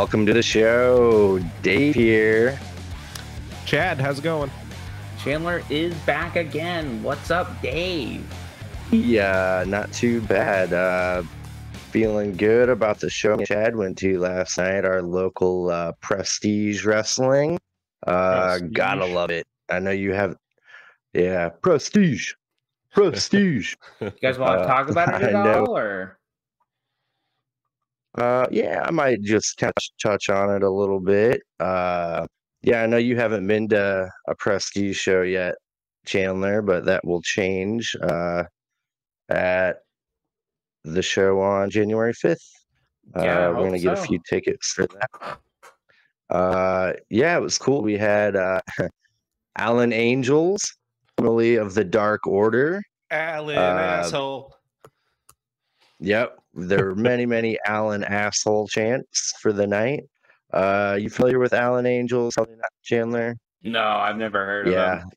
Welcome to the show. Dave here. Chad, how's it going? Chandler is back again. What's up, Dave? Yeah, not too bad. Feeling good about the show Chad went to last night, our local Prestige Wrestling. Prestige. Gotta love it. I know you have, yeah, Prestige. Prestige. You guys want to talk about it at all, or? Yeah, I might just touch on it a little bit. Yeah, I know you haven't been to a Prestige show yet, Chandler, but that will change at the show on January 5th. Yeah, we're gonna get a few tickets for that. Yeah, it was cool. We had Alan Angels, formerly of the Dark Order. Alan, asshole. Yep, there were many Alan asshole chants for the night. You familiar with Alan Angels? Probably not, Chandler. No, I've never heard of him.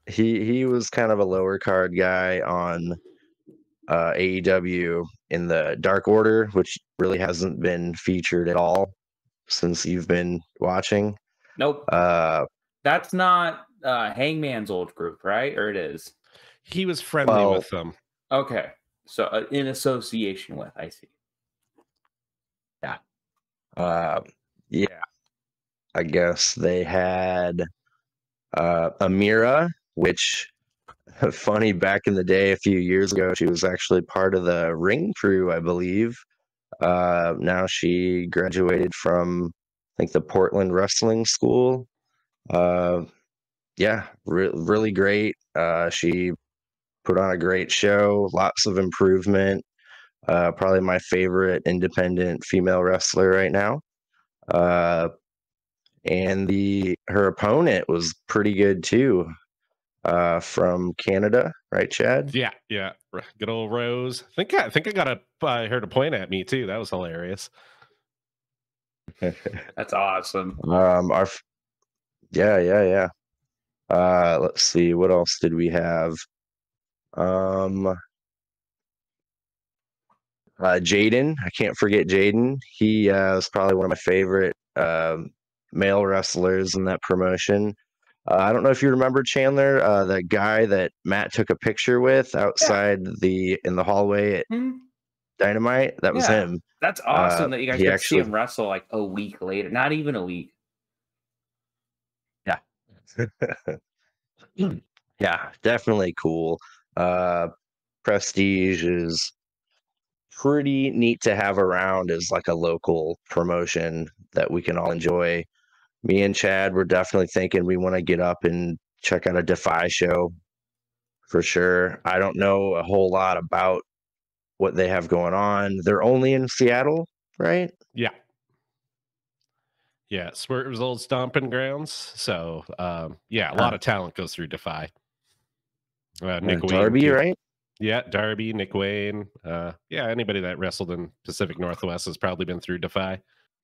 He was kind of a lower card guy on AEW in the Dark Order, which really hasn't been featured at all since you've been watching. Nope. That's not Hangman's old group, right? Or it is? He was friendly with them. Okay. So in association with, I see. Yeah. Yeah. I guess they had Amira, which funny, back in the day, a few years ago, she was actually part of the ring crew, I believe. Now she graduated from, I think, the Portland Wrestling School. Yeah, really great. She put on a great show, lots of improvement. Probably my favorite independent female wrestler right now. And her opponent was pretty good too. From Canada, right, Chad? Yeah. Good old Rose. I think I got her to point at me too. That was hilarious. That's awesome. Yeah. Let's see, what else did we have? Jaden, I can't forget Jaden. He was probably one of my favorite male wrestlers in that promotion. I don't know if you remember, Chandler, the guy that Matt took a picture with outside in the hallway at Dynamite. That was him. That's awesome that you guys got to see him wrestle like a week later. Not even a week. Yeah. Yeah, definitely cool. Prestige is pretty neat to have around as like a local promotion that we can all enjoy. Me and Chad were definitely thinking we want to get up and check out a Defy show for sure. I don't know a whole lot about what they have going on. They're only in Seattle, right? Yeah. Swerve's old stomping grounds. So, a lot of talent goes through Defy. Nick Darby, Wayne, right? Yeah, Darby, Nick Wayne. Anybody that wrestled in Pacific Northwest has probably been through Defy.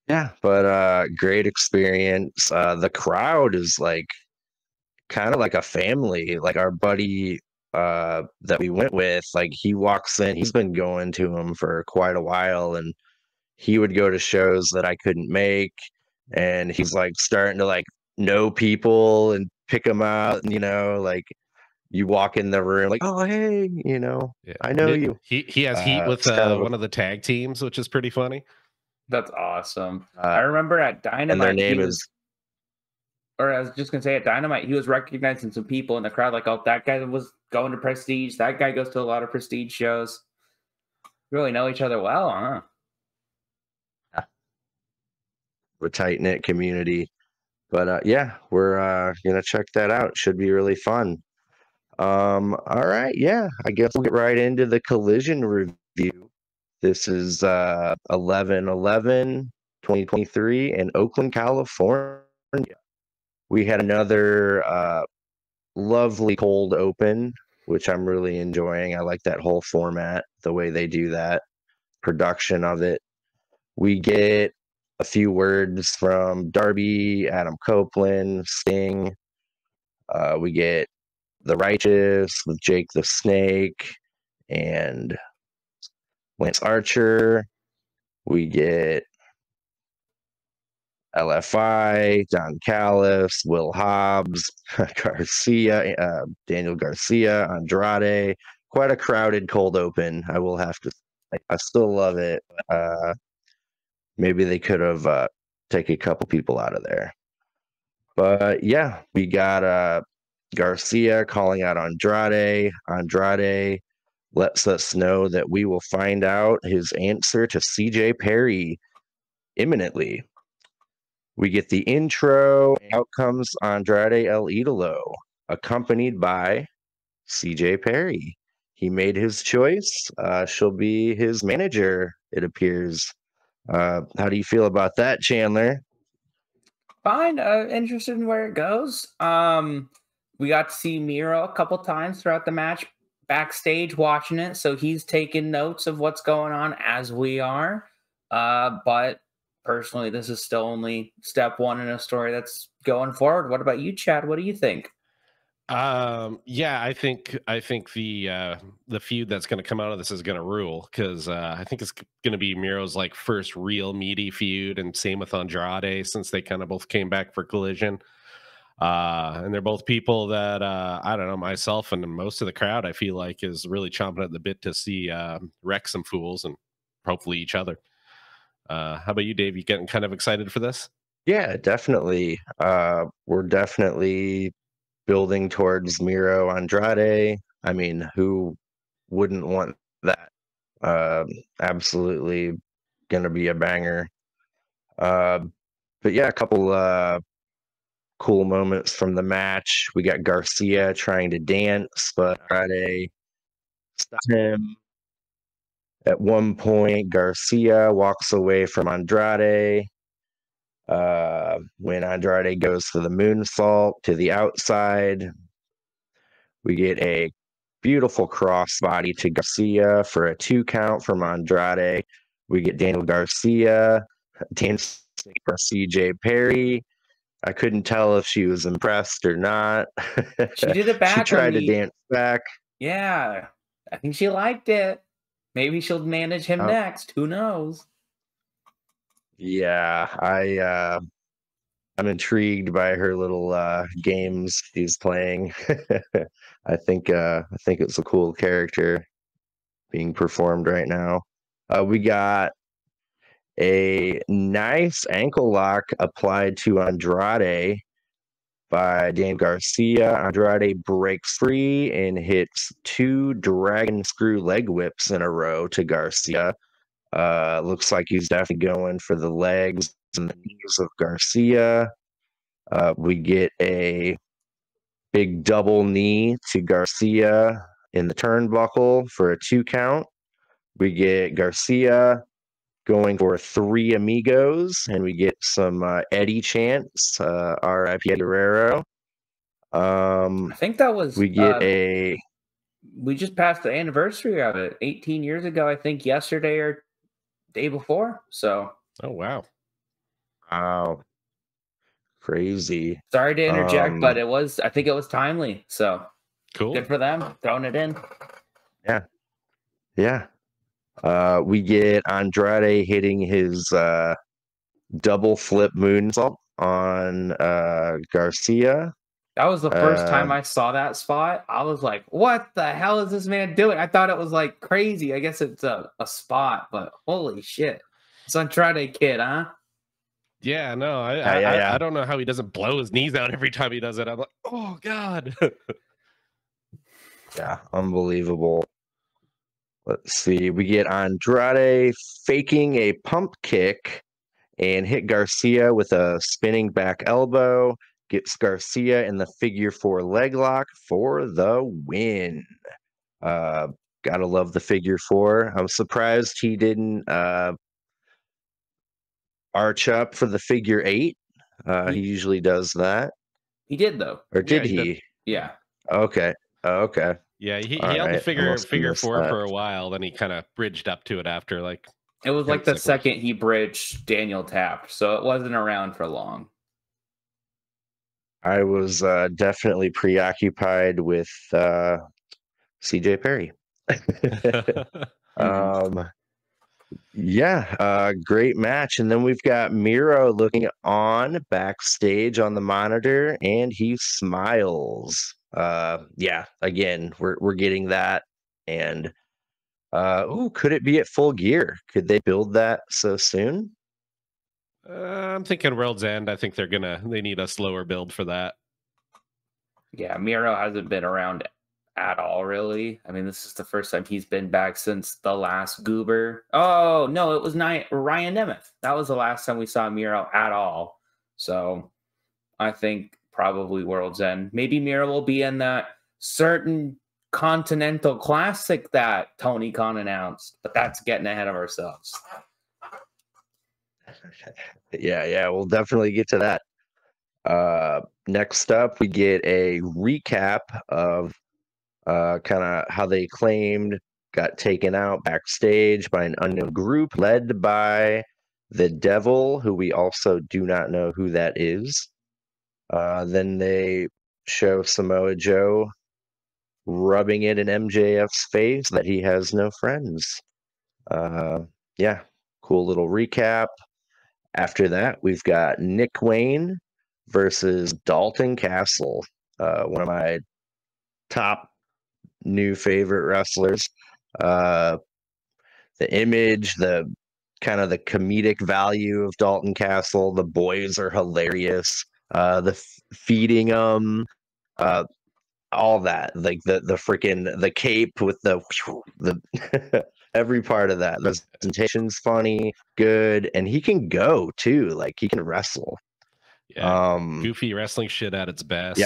Yeah, but great experience. The crowd is like kind of like a family. Like our buddy that we went with, like he walks in, he's been going to them for quite a while, and he would go to shows that I couldn't make, and he's like starting to like know people and pick them out, and like you walk in the room like, oh hey, I know you. He has heat with one of the tag teams, which is pretty funny. That's awesome. I remember at Dynamite, and their name is, or I was just gonna say at Dynamite, he was recognizing some people in the crowd, like, oh, that guy was going to Prestige. That guy goes to a lot of Prestige shows. Really know each other well, huh? Yeah. We're a tight-knit community. But we're gonna check that out. Should be really fun. All right, yeah. I guess we'll get right into the Collision review. This is 11/11/2023 in Oakland, California. We had another lovely cold open, which I'm really enjoying. I like that whole format, the way they do that, production of it. We get a few words from Darby, Adam Copeland, Sting. We get The Righteous with Jake the Snake and Lance Archer. We get LFI, Don Callis, Will Hobbs, Garcia, Daniel Garcia, Andrade. Quite a crowded cold open, I will have to say. I still love it. Maybe they could have taken a couple people out of there. But yeah, we got Garcia calling out Andrade. Andrade lets us know that we will find out his answer to CJ Perry imminently. We get the intro. Out comes Andrade El Idolo, accompanied by CJ Perry. He made his choice. She'll be his manager, it appears. How do you feel about that, Chandler? Fine. Interested in where it goes. We got to see Miro a couple times throughout the match, backstage watching it, so he's taking notes of what's going on as we are. But personally, this is still only step one in a story that's going forward. What about you, Chad? What do you think? Yeah, I think the feud that's going to come out of this is going to rule, because I think it's going to be Miro's like first real meaty feud, and same with Andrade, since they kind of both came back for Collision. And they're both people that I don't know, myself and most of the crowd, I feel like, is really chomping at the bit to see wreck some fools and hopefully each other. How about you, Dave? You getting kind of excited for this? Yeah, definitely. We're definitely building towards Miro Andrade. I mean, who wouldn't want that? Absolutely gonna be a banger. But yeah, a couple cool moments from the match. We got Garcia trying to dance, but Andrade stopped him. At one point, Garcia walks away from Andrade. When Andrade goes for the moonsault to the outside, we get a beautiful crossbody to Garcia for a 2 count from Andrade. We get Daniel Garcia dancing for CJ Perry. I couldn't tell if she was impressed or not. She did it back. She tried to dance back. Yeah, I think she liked it. Maybe she'll manage him next. Who knows? Yeah, I'm intrigued by her little games she's playing. I think it's a cool character being performed right now. We got a nice ankle lock applied to Andrade by Dan Garcia. Andrade breaks free and hits 2 dragon screw leg whips in a row to Garcia. Looks like he's definitely going for the legs and the knees of Garcia. We get a big double knee to Garcia in the turnbuckle for a 2 count. We get Garcia going for 3 amigos, and we get some Eddie chants, R.I.P. Eddie Guerrero. I think that was... We get a... We just passed the anniversary of it. 18 years ago, I think, yesterday or day before. So... Oh, wow. Wow. Crazy. Sorry to interject, but I think it was timely. So cool. Good for them. Throwing it in. Yeah. Yeah. We get Andrade hitting his double flip moonsault on Garcia. That was the first time I saw that spot. I was like, what the hell is this man doing? I thought it was like crazy. I guess it's a spot, but holy shit. It's Andrade kid, huh? Yeah, no, I don't know how he doesn't blow his knees out every time he does it. I'm like, oh, God. Yeah, unbelievable. Let's see. We get Andrade faking a pump kick and hit Garcia with a spinning back elbow. Gets Garcia in the figure 4 leg lock for the win. Gotta love the figure 4. I'm surprised he didn't arch up for the figure 8. He usually does that. He did, though. Or did he? Yeah. Okay. Okay. Yeah, he held the figure 4 for a while, then he kind of bridged up to it after, like... It was like the second he bridged, Daniel tapped, so it wasn't around for long. I was definitely preoccupied with CJ Perry. Yeah, great match. And then we've got Miro looking on backstage on the monitor, and he smiles. Yeah, again, we're getting that. And could it be at Full Gear? Could they build that so soon? I'm thinking World's End. I think they need a slower build for that. Yeah, Miro hasn't been around at all, really. I mean, this is the first time he's been back since the last Goober. Oh, no, it was Ryan Nemeth. That was the last time we saw Miro at all. So I think probably World's End. Maybe Miro will be in that certain Continental Classic that Tony Khan announced, but that's getting ahead of ourselves. Yeah, we'll definitely get to that. Next up, we get a recap of kind of how they claimed got taken out backstage by an unknown group led by the Devil, who we also do not know who that is. Then they show Samoa Joe rubbing it in MJF's face that he has no friends. Yeah, cool little recap. After that, we've got Nick Wayne versus Dalton Castle, one of my top new favorite wrestlers. The image, the kind of the comedic value of Dalton Castle. The boys are hilarious. The feeding them, all that, like the freaking the cape with the every part of that. The presentation's funny, good, and he can go too. Like he can wrestle. Yeah, goofy wrestling shit at its best.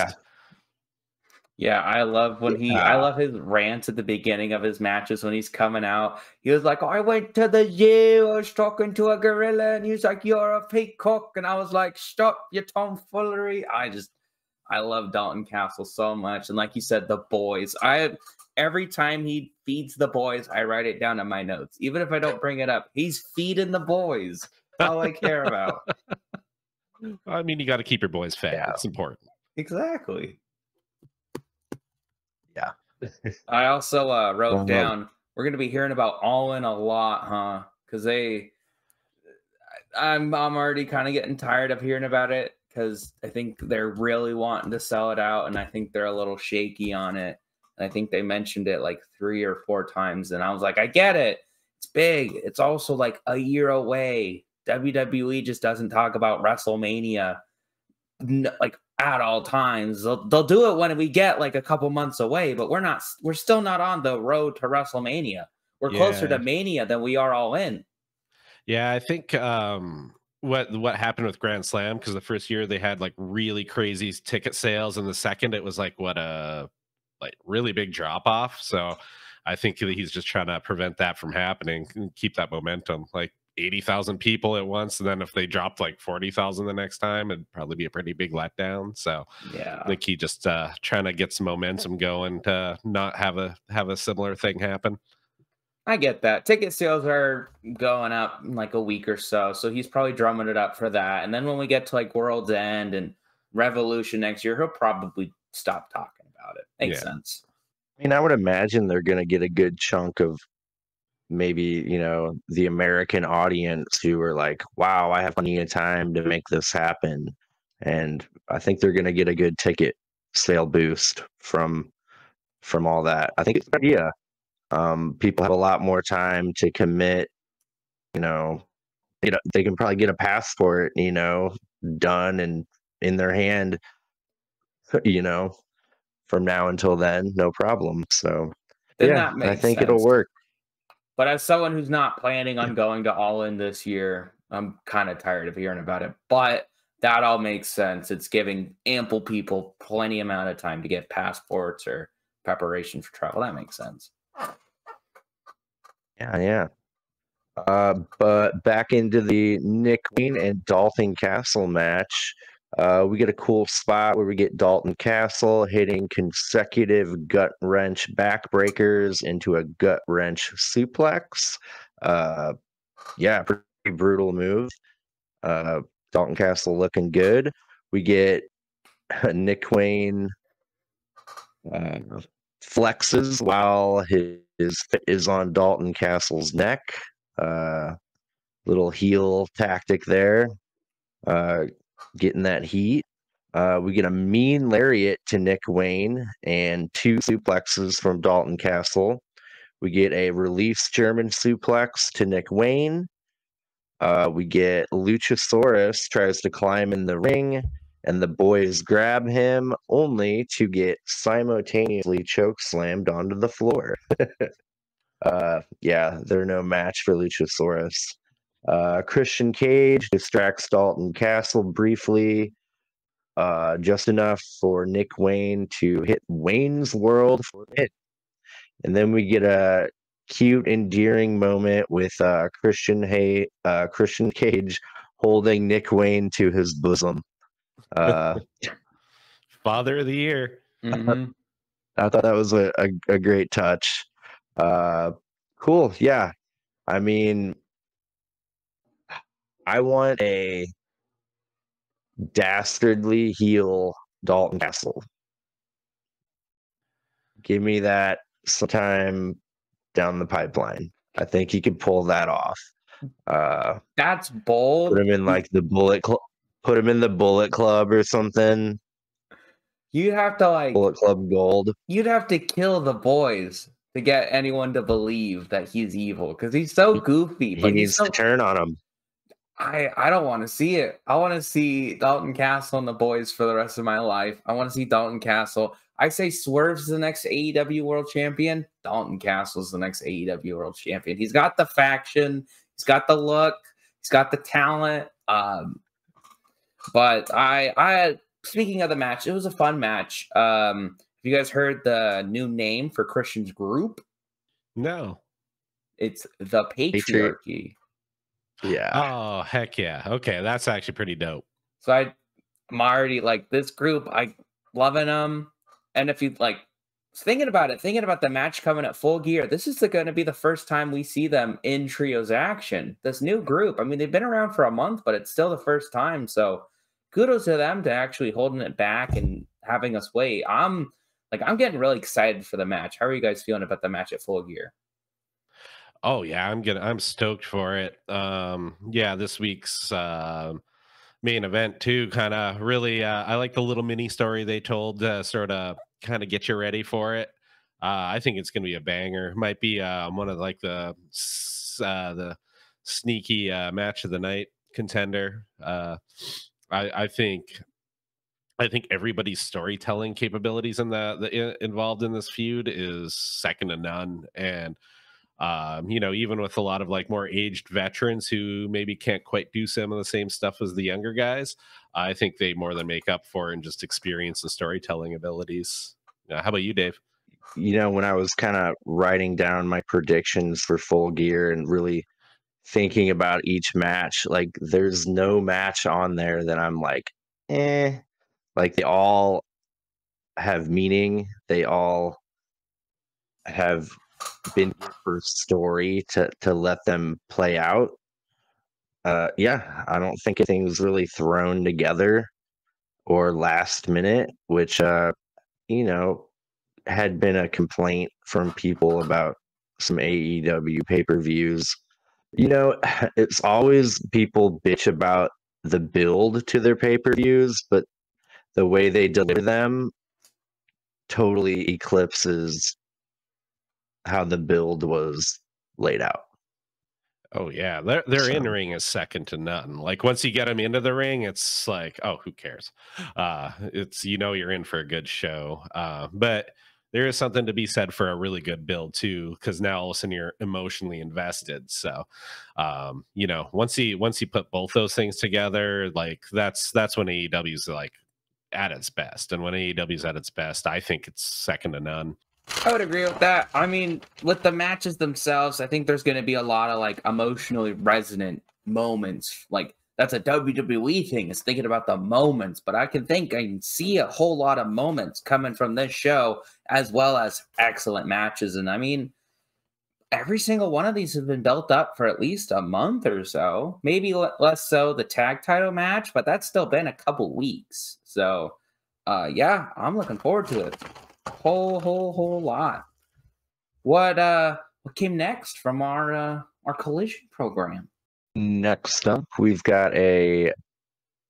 Yeah, I love I love his rants at the beginning of his matches when he's coming out. He was like, I went to the zoo, I was talking to a gorilla, and he was like, you're a peacock. And I was like, stop your tomfoolery. I love Dalton Castle so much. And like you said, the boys. Every time he feeds the boys, I write it down in my notes. Even if I don't bring it up, he's feeding the boys. That's all I care about. I mean, you got to keep your boys fed. Yeah. It's important. Exactly. Yeah. I also wrote down, we're going to be hearing about All In a lot, huh? Because I'm already kind of getting tired of hearing about it because I think they're really wanting to sell it out, and I think they're a little shaky on it. And I think they mentioned it like 3 or 4 times, and I was like, I get it. It's big. It's also like a year away. WWE just doesn't talk about WrestleMania like at all times. They'll do it when we get like a couple months away, but we're still not on the road to WrestleMania. We're closer to Mania than we are All In. Yeah, I think what happened with Grand Slam, because the first year they had like really crazy ticket sales, and the second it was like like really big drop off. So I think he's just trying to prevent that from happening and keep that momentum. Like 80,000 people at once, and then if they dropped like 40,000 the next time, it'd probably be a pretty big letdown. So yeah, I think he just trying to get some momentum going to not have a similar thing happen. I get that. Ticket sales are going up in like a week or so, so he's probably drumming it up for that. And then when we get to like World's End and Revolution next year, he'll probably stop talking about it. Makes sense. I mean, I would imagine they're going to get a good chunk of maybe, the American audience who are like, wow, I have plenty of time to make this happen. And I think they're going to get a good ticket sale boost from all that. I think it's a good idea. People have a lot more time to commit, they can probably get a passport, done and in their hand, from now until then, no problem. So I think it'll work. But as someone who's not planning on going to All In this year, I'm kind of tired of hearing about it. But that all makes sense. It's giving ample people plenty amount of time to get passports or preparation for travel. That makes sense. Yeah. But back into the Nick Wayne and Dalton Castle match. We get a cool spot where we get Dalton Castle hitting consecutive gut wrench backbreakers into a gut wrench suplex. Pretty brutal move. Dalton Castle looking good. We get Nick Wayne flexes while his foot is on Dalton Castle's neck. Little heel tactic there, getting that heat. We get a mean lariat to Nick Wayne and 2 suplexes from Dalton Castle. We get a release German suplex to Nick Wayne. We get Luchasaurus tries to climb in the ring, and the boys grab him only to get simultaneously choke slammed onto the floor. Yeah, they're no match for Luchasaurus. Christian Cage distracts Dalton Castle briefly, just enough for Nick Wayne to hit Wayne's World for it. And then we get a cute, endearing moment with Christian Cage holding Nick Wayne to his bosom. Father of the year. Mhm. I thought that was a great touch. Cool. Yeah. I mean, I want a dastardly heel Dalton Castle. Give me that sometime down the pipeline. I think he could pull that off. That's bold. Put him in like the Bullet Club. Put him in the Bullet Club or something. You'd have to like Bullet Club Gold. You'd have to kill the boys to get anyone to believe that he's evil because he's so goofy. He But needs to turn on him. I don't want to see it. I want to see Dalton Castle and the boys for the rest of my life. I want to see Dalton Castle. I say Swerve's the next AEW World Champion. Dalton Castle's the next AEW World Champion. He's got the faction. He's got the look. He's got the talent. But I speaking of the match, it was a fun match. Have you guys heard the new name for Christian's group? No. It's the Patriarchy. Yeah. Oh, heck yeah. Okay, that's actually pretty dope. So I'm already like this group. I loving them. And if you like thinking about the match coming at Full Gear, this is going to be the first time we see them in trios action. This new group. I mean, they've been around for a month, but it's still the first time. So kudos to them to actually holding it back and having us wait. I'm getting really excited for the match. How are you guys feeling about the match at Full Gear? Oh yeah, I'm stoked for it. Yeah, this week's main event too, kind of really I like the little mini story they told to sort of kind of get you ready for it. I think it's gonna be a banger. Might be one of like the sneaky match of the night contender. I think everybody's storytelling capabilities in involved in this feud is second to none. And even with a lot of like more aged veterans who maybe can't quite do some of the same stuff as the younger guys, I think they more than make up for in just experience and storytelling abilities. How about you, Dave? When I was kind of writing down my predictions for Full Gear and really thinking about each match, like there's no match on there that I'm like, like they all have meaning. They all have been here for story to let them play out. Yeah, I don't think anything's really thrown together or last minute, which had been a complaint from people about some AEW pay-per-views. It's always people bitch about the build to their pay-per-views, but the way they deliver them totally eclipses how the build was laid out. Oh yeah, their in ring is second to none. Like once you get them into the ring, it's like, oh, who cares? It's you're in for a good show. But there is something to be said for a really good build too, because now all of a sudden you're emotionally invested. So, once you put both those things together, like that's when AEW's like at its best. And when AEW's at its best, I think it's second to none. I would agree with that. I mean, with the matches themselves, I think there's going to be a lot of like emotionally resonant moments. Like that's a WWE thing, is thinking about the moments. But I can see a whole lot of moments coming from this show, as well as excellent matches. And I mean, every single one of these has been built up for at least a month or so. Maybe less so the tag title match, but that's still been a couple weeks. So, yeah, I'm looking forward to it. Whole lot. What what came next from our collision program? Next up, we've got a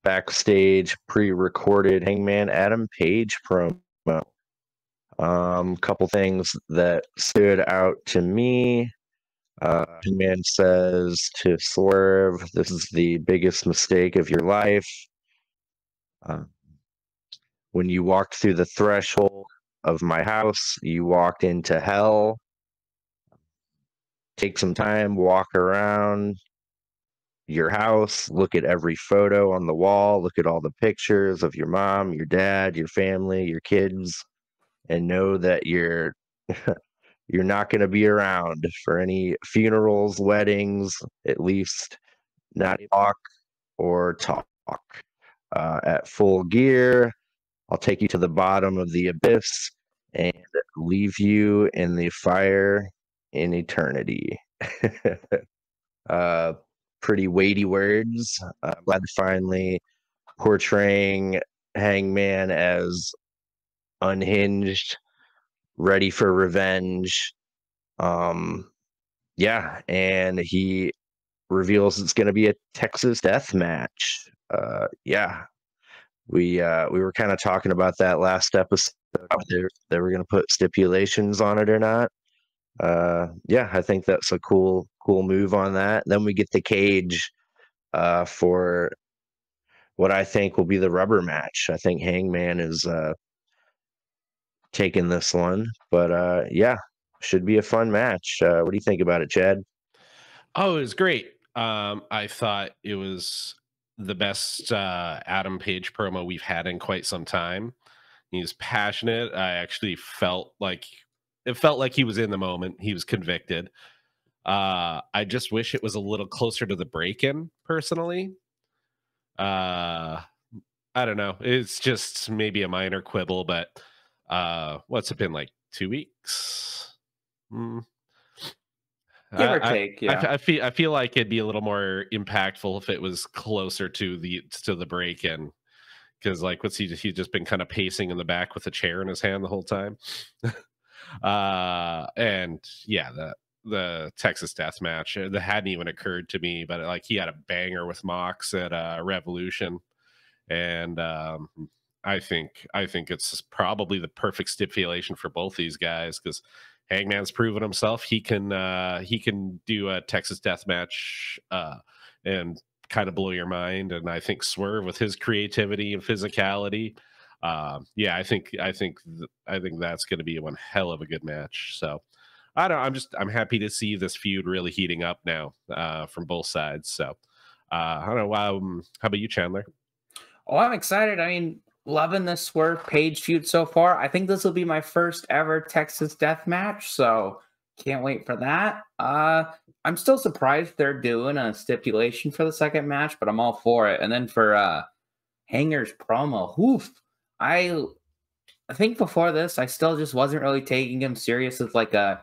backstage pre-recorded Hangman Adam Page promo. Couple things that stood out to me. Hangman says to Swerve, "This is the biggest mistake of your life. Uh, when you walked through the threshold of my house, you walked into hell. Take some time, walk around your house, look at every photo on the wall, look at all the pictures of your mom, your dad, your family, your kids, and know that you're you're not going to be around for any funerals, weddings, at least not talk or talk. At Full Gear, I'll take you to the bottom of the abyss and leave you in the fire in eternity." uh, Pretty weighty words. I'm glad to finally portraying Hangman as unhinged, ready for revenge. Yeah, and he reveals it's going to be a Texas death match. Yeah, we were kind of talking about that last episode. Whether they were going to put stipulations on it or not. Yeah, I think that's a cool move on that. Then we get the cage for what I think will be the rubber match. I think Hangman is taking this one, but yeah, should be a fun match. What do you think about it, Chad? Oh, it was great. I thought it was the best Adam Page promo we've had in quite some time. He was passionate. I actually felt like he was in the moment. He was convicted. I just wish it was a little closer to the break-in, personally. I don't know. It's just maybe a minor quibble, but what's it been, like 2 weeks? Mm. Give or take, yeah. I feel like it'd be a little more impactful if it was closer to the break-in, because like what's he's just been kind of pacing in the back with a chair in his hand the whole time. And yeah, the Texas death match that hadn't even occurred to me, but like he had a banger with Mox at Revolution, and I think it's probably the perfect stipulation for both these guys, because Hangman's proven himself. He can do a Texas death match and kind of blow your mind. And I think Swerve, with his creativity and physicality, yeah, I think that's going to be one hell of a good match. So I don't. I'm happy to see this feud really heating up now from both sides. So I don't know. How about you, Chandler? Oh, I'm excited. I mean, loving the Swerve Page feud so far. I think this will be my first ever Texas death match, so can't wait for that. I'm still surprised they're doing a stipulation for the second match, but I'm all for it. And then for Hanger's promo, I think before this, I still just wasn't really taking him serious as like a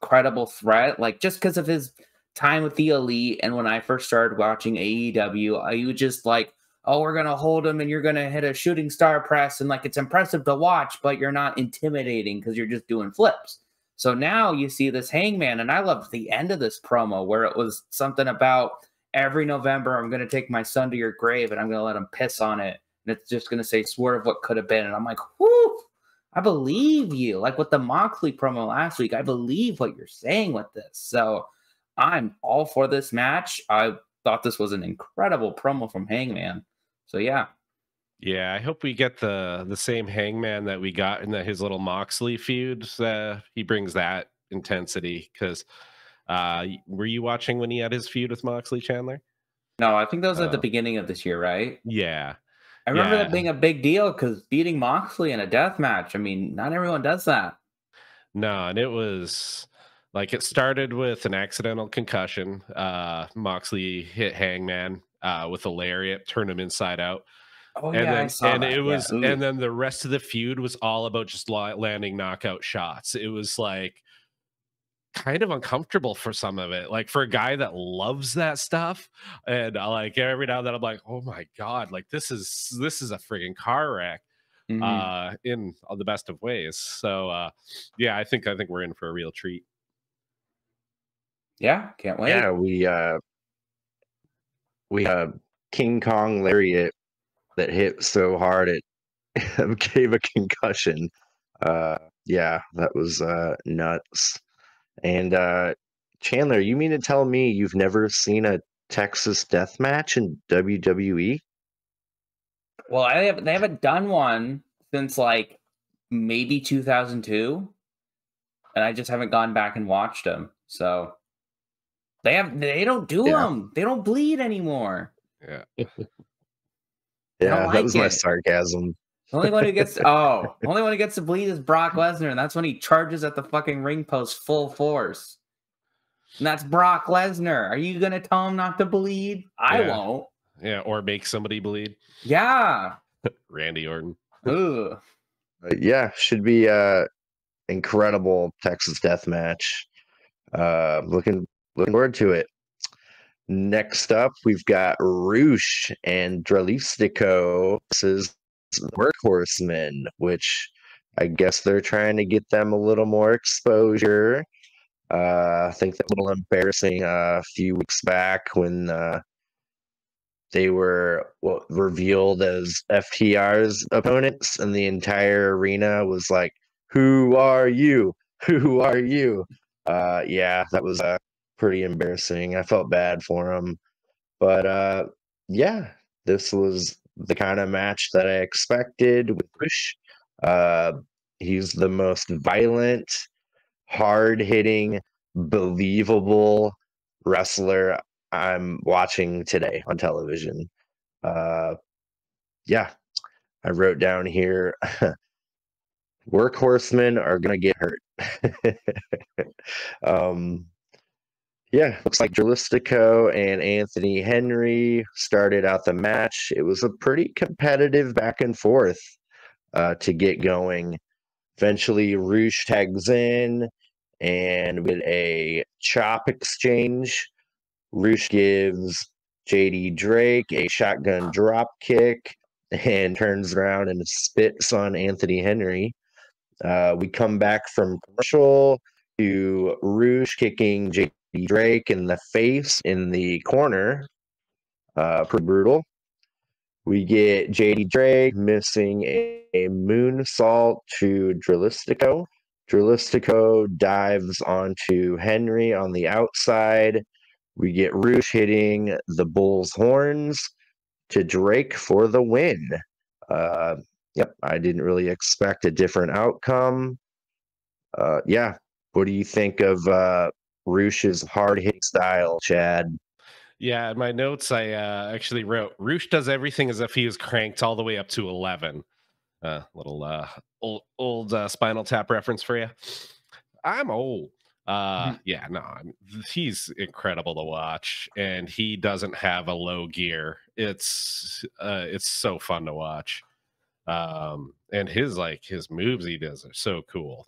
credible threat, like just because of his time with the Elite. And when I first started watching AEW, I was just like, oh, we're going to hold him and you're going to hit a shooting star press. And like, it's impressive to watch, but you're not intimidating because you're just doing flips. So now you see this Hangman, and I loved the end of this promo where it was something about every November, I'm going to take my son to your grave and I'm going to let him piss on it. And it's just going to say, Swerve what could have been. And I'm like, whoo, I believe you. Like with the Moxley promo last week, I believe what you're saying with this. So I'm all for this match. I thought this was an incredible promo from Hangman. So yeah. Yeah, I hope we get the same Hangman that we got in his little Moxley feud. He brings that intensity, because were you watching when he had his feud with Moxley, Chandler? No, I think that was at the beginning of this year, right? Yeah. I remember that being a big deal because beating Moxley in a death match, I mean, not everyone does that. No, and it was like, it started with an accidental concussion. Moxley hit Hangman with a lariat, turned him inside out. Oh And yeah, I then saw that. it was Yeah. and then the rest of the feud was all about just landing knockout shots. It was like kind of uncomfortable for some of it, like for a guy that loves that stuff. And like every now and then I'm like, oh my god, like this is a friggin' car wreck in all the best of ways. So yeah, I think we're in for a real treat. Yeah, can't wait. Yeah, we King Kong lariat that hit so hard it gave a concussion. Yeah, that was nuts. And Chandler, you mean to tell me you've never seen a Texas death match in WWE? Well, they haven't done one since like maybe 2002, and I just haven't gone back and watched them. So they don't do Yeah. them. They don't bleed anymore. Yeah. I Yeah, don't that like was my it. sarcasm. The only one who gets only one who gets to bleed is Brock Lesnar, and that's when he charges at the fucking ring post full force. And that's Brock Lesnar. Are you gonna tell him not to bleed? I Yeah. won't. Yeah, or make somebody bleed. Yeah. Randy Orton. Ugh. Yeah, should be incredible Texas death match. Looking forward to it. Next up, we've got Roosh and Dralistico versus Workhorsemen, which I guess they're trying to get them a little more exposure. I think that a little embarrassing a few weeks back when they were revealed as FTR's opponents, and the entire arena was like, "Who are you? Who are you?" Yeah, that was pretty embarrassing. I felt bad for them, but yeah, this was the kind of match that I expected with Bush. Uh, he's the most violent, hard-hitting, believable wrestler I'm watching today on television. Yeah, I wrote down here workhorsemen are gonna get hurt. um, yeah, looks like Jalistico and Anthony Henry started out the match. It was a pretty competitive back and forth to get going. Eventually, Roosh tags in, and with a chop exchange, Roosh gives JD Drake a shotgun drop kick and turns around and spits on Anthony Henry. We come back from commercial to Roosh kicking JD Drake in the face in the corner. Pretty brutal. We get JD Drake missing a moonsault to Dralistico. Dralistico dives onto Henry on the outside. We get Roosh hitting the bull's horns to Drake for the win. Yep, I didn't really expect a different outcome. Yeah, what do you think of Roosh's hard-hitting style, Chad? Yeah, in my notes, I actually wrote Roosh does everything as if he was cranked all the way up to 11. Little old Spinal Tap reference for you. I'm old. Yeah, no, he's incredible to watch, and he doesn't have a low gear. It's so fun to watch. And his moves he does are so cool.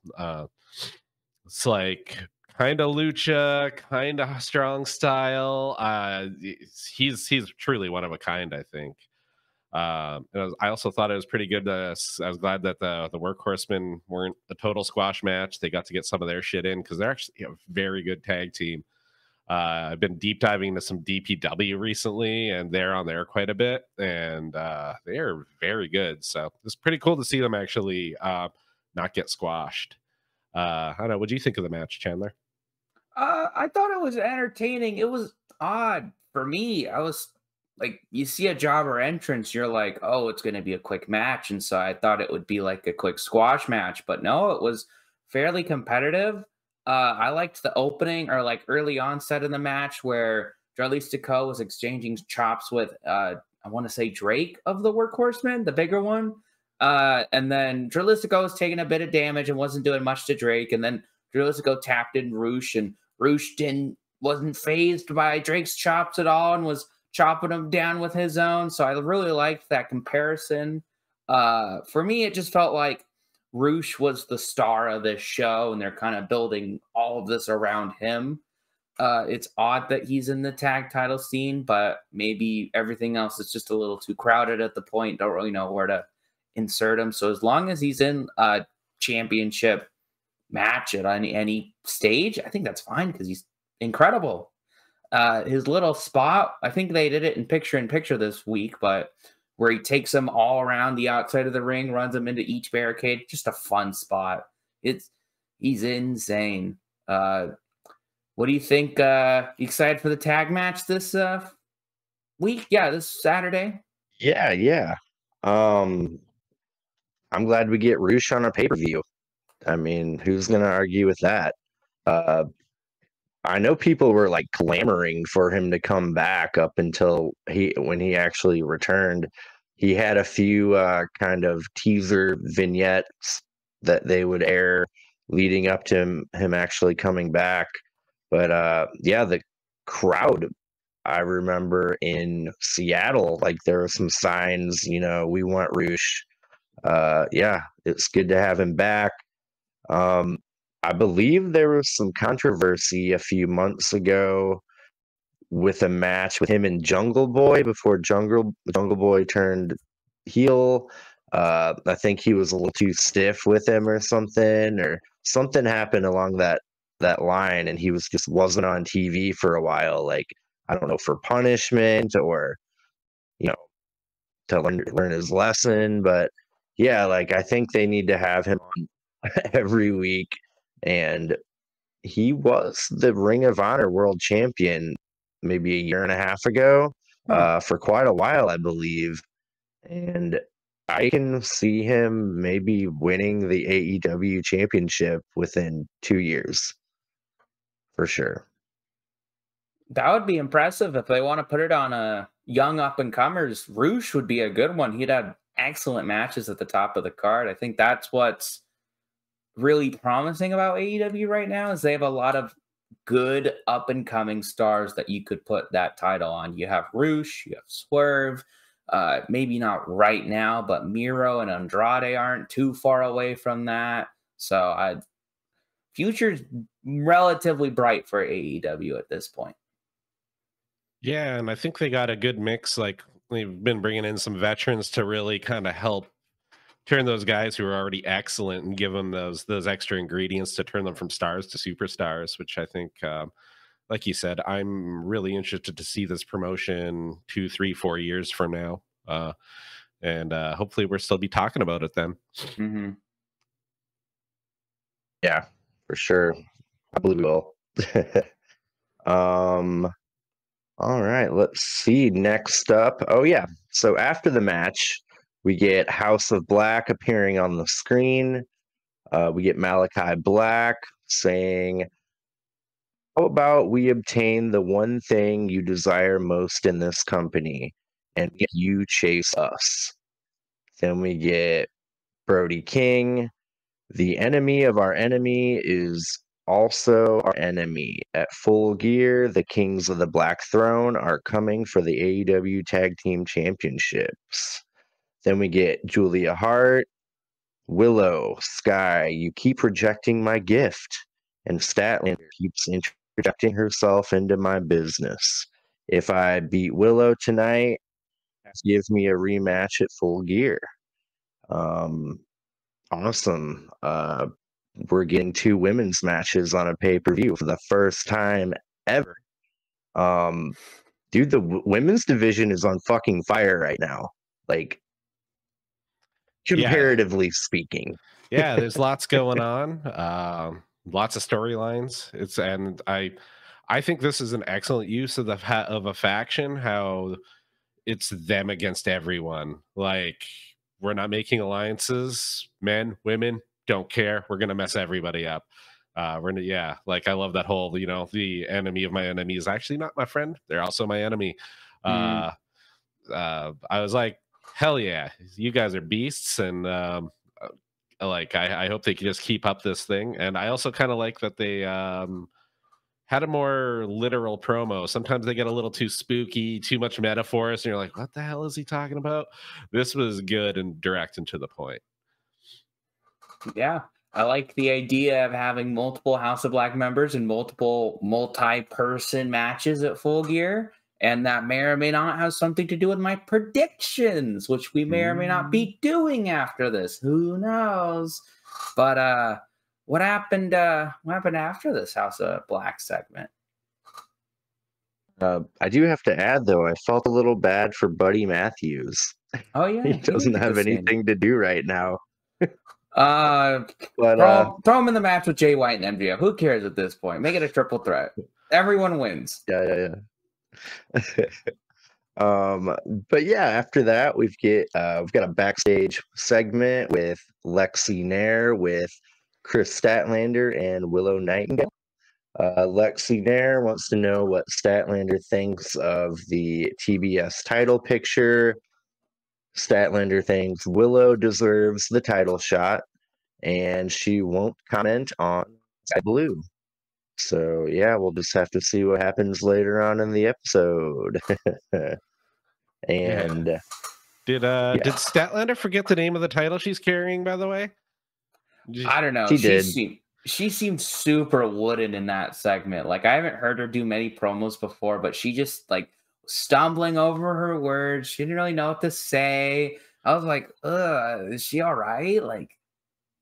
It's like kind of lucha, kind of strong style. He's truly one of a kind, I think. I also thought it was pretty good. I was glad that the Workhorsemen weren't a total squash match. They got to get some of their shit in because they're actually a very good tag team. I've been deep diving into some DPW recently, and they're on there quite a bit, and they are very good. So it's pretty cool to see them actually not get squashed. I don't know. What do you think of the match, Chandler? I thought it was entertaining. It was odd for me. I was like, you see a jobber entrance, you're like, oh, it's going to be a quick match. And so I thought it would be like a quick squash match, but no, it was fairly competitive. I liked the opening or like early onset in the match where Dralistico was exchanging chops with, I want to say Drake of the Workhorsemen, the bigger one. And then Dralistico was taking a bit of damage and wasn't doing much to Drake. And then Dralistico tapped in Roosh, and Roosh wasn't phased by Drake's chops at all and was chopping him down with his own. So I really liked that comparison. For me, it just felt like Roosh was the star of this show, and they're kind of building all of this around him. It's odd that he's in the tag title scene, but maybe everything else is just a little too crowded at the point. Don't really know where to insert him. So as long as he's in a championship match at any stage, I think that's fine because he's incredible. His little spot, I think they did it in picture this week, but where he takes them all around the outside of the ring, runs them into each barricade, just a fun spot. He's insane. What do you think? You excited for the tag match this week? Yeah, this Saturday. Yeah. I'm glad we get Roosh on a pay-per-view. I mean, who's gonna argue with that? I know people were like clamoring for him to come back up until when he actually returned. He had a few kind of teaser vignettes that they would air leading up to him actually coming back. But yeah, the crowd, I remember in Seattle, like there were some signs, we want Roosh. Yeah, it's good to have him back. I believe there was some controversy a few months ago with a match with him and Jungle Boy before Jungle Boy turned heel. I think he was a little too stiff with him or something happened along that line, and he wasn't on TV for a while. Like, I don't know, for punishment or to learn his lesson. But yeah, like I think they need to have him on every week. And he was the Ring of Honor world champion maybe a year and a half ago, for quite a while, I believe. And I can see him maybe winning the AEW championship within 2 years, for sure. That would be impressive if they want to put it on a young up-and-comers. Roosh would be a good one. He'd have excellent matches at the top of the card. I think that's what's really promising about AEW right now is they have a lot of good up-and-coming stars that you could put that title on. You have Roosh, you have Swerve, maybe not right now, but Miro and Andrade aren't too far away from that. So future's relatively bright for AEW at this point. Yeah, and I think they got a good mix. Like, they've been bringing in some veterans to really kind of help turn those guys who are already excellent and give them those extra ingredients to turn them from stars to superstars, which I think, like you said, I'm really interested to see this promotion 2, 3, 4 years from now. And hopefully we'll still be talking about it then. Mm-hmm. Yeah, for sure. I believe we will. All right, let's see. Next up. Oh, yeah. So after the match, we get House of Black appearing on the screen. We get Malachi Black saying, "How about we obtain the one thing you desire most in this company, and you chase us?" Then we get Brody King. "The enemy of our enemy is also our enemy. At Full Gear, the Kings of the Black Throne are coming for the AEW Tag Team Championships." Then we get Julia Hart. "Willow, Sky, you keep rejecting my gift, and Statlander keeps interjecting herself into my business. If I beat Willow tonight, give me a rematch at Full Gear." Awesome. We're getting 2 women's matches on a pay-per-view for the first time ever. Dude, the women's division is on fucking fire right now. Like, comparatively speaking. Yeah, there's lots going on. Lots of storylines. I think this is an excellent use of of a faction. How it's them against everyone. Like, we're not making alliances. Men, women, don't care. We're gonna mess everybody up. I love that whole, the enemy of my enemy is actually not my friend. They're also my enemy. I was like, hell yeah, you guys are beasts, and I hope they can just keep up this thing. And I also kind of like that they had a more literal promo. Sometimes they get a little too spooky, too much metaphors, and you're like, what the hell is he talking about? This was good and direct and to the point. Yeah, I like the idea of having multiple House of Black members and multiple multi-person matches at Full Gear. And that may or may not have something to do with my predictions, which we may or may not be doing after this. Who knows? But what happened after this House of Black segment? I do have to add, though, I felt a little bad for Buddy Matthews. Oh yeah, He he didn't doesn't get have the same. anything to do right now. But throw him in the match with Jay White and MJF. Who cares at this point? Make it a triple threat. Everyone wins. Yeah. But yeah, after that we've got a backstage segment with Lexi Nair with Chris Statlander and Willow Nightingale. Lexi Nair wants to know what Statlander thinks of the TBS title picture. Statlander thinks Willow deserves the title shot, and she won't comment on Sky Blue. So yeah, we'll just have to see what happens later on in the episode. And did Statlander forget the name of the title she's carrying, by the way? I don't know. She did. She seemed super wooden in that segment. Like, I haven't heard her do many promos before, but she just like stumbling over her words. She didn't really know what to say. I was like, is she all right? Like,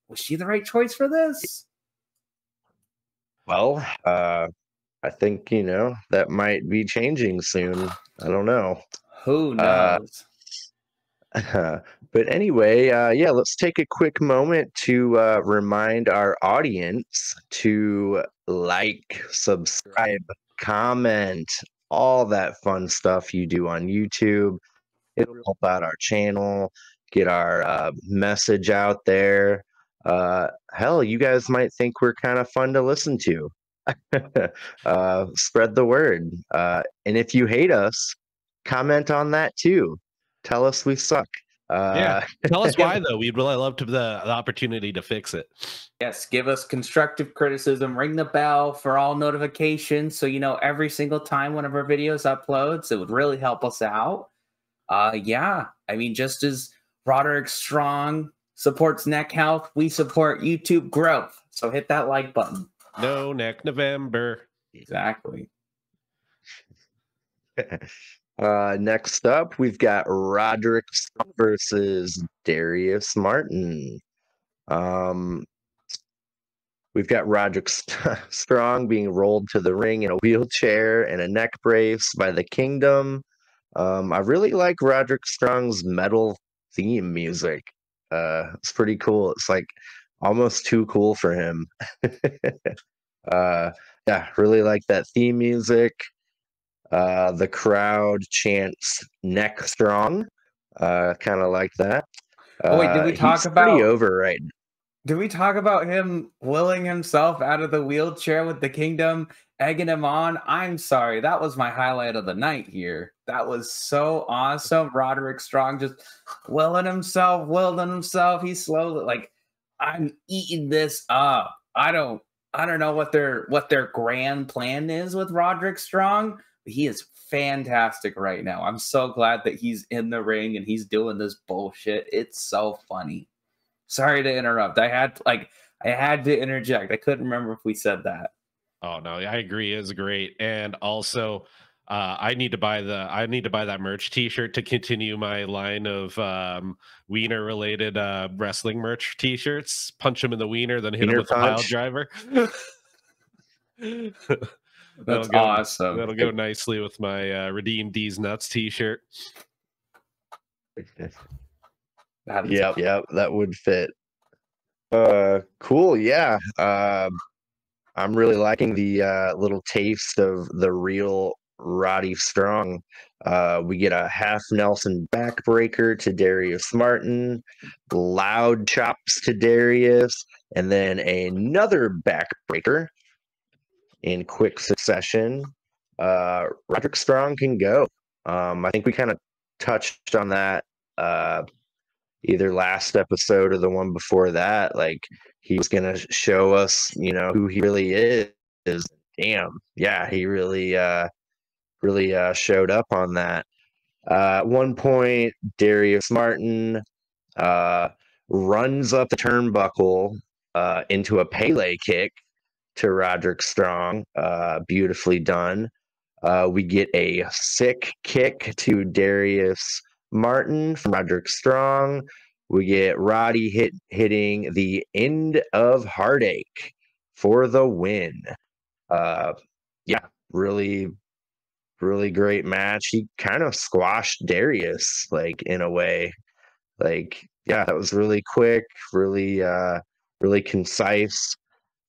was she the right choice for this? Well, I think, that might be changing soon. I don't know. Who knows? But anyway, yeah, let's take a quick moment to remind our audience to like, subscribe, comment, all that fun stuff you do on YouTube. It'll help out our channel, get our message out there. Hell, you guys might think we're kind of fun to listen to. Spread the word. And if you hate us, comment on that too. Tell us we suck. Yeah, tell us why, though. We'd really love the opportunity to fix it. Yes, give us constructive criticism. Ring the bell for all notifications so you know every single time one of our videos uploads. It would really help us out. Yeah, I mean, just as Roderick Strong supports neck health, we support YouTube growth. So hit that like button. No neck November. Exactly. Next up, we've got Roderick Strong versus Darius Martin. We've got Roderick Strong being rolled to the ring in a wheelchair and a neck brace by the Kingdom. I really like Roderick Strong's metal theme music. It's pretty cool. It's like almost too cool for him. Yeah, really like that theme music. The crowd chants "Neck Strong." Kind of like that. Wait, did we talk about? Pretty over right now. Did we talk about him willing himself out of the wheelchair with the Kingdom, egging him on? I'm sorry, that was my highlight of the night here. That was so awesome. Roderick Strong just willing himself. He's slowly like, I'm eating this up. I don't know what their grand plan is with Roderick Strong. But he is fantastic right now. I'm so glad that he's in the ring and he's doing this bullshit. It's so funny. Sorry to interrupt. I had to interject. I couldn't remember if we said that. Oh no, I agree. It's great. And also I need to buy that merch t-shirt to continue my line of wiener related wrestling merch t-shirts. Punch him in the wiener, then hit him with a pile driver. That's awesome. That'll go nicely with my Redeem D's Nuts t-shirt. Yep, that would fit. Cool, yeah. I'm really liking the little taste of the real Roddy Strong. We get a half Nelson backbreaker to Darius Martin, loud chops to Darius, and then another backbreaker in quick succession. Roderick Strong can go. I think we kind of touched on that either last episode or the one before that. Like, he was gonna show us, who he really is. Damn, yeah, he really showed up on that. At one point, Darius Martin runs up the turnbuckle into a Pele kick to Roderick Strong. Beautifully done. We get a sick kick to Darius Martin from Roderick Strong. We get Roddy hitting the end of Heartache for the win. Yeah, really really great match. He kind of squashed Darius, like in a way. Like, yeah, that was really quick, really concise.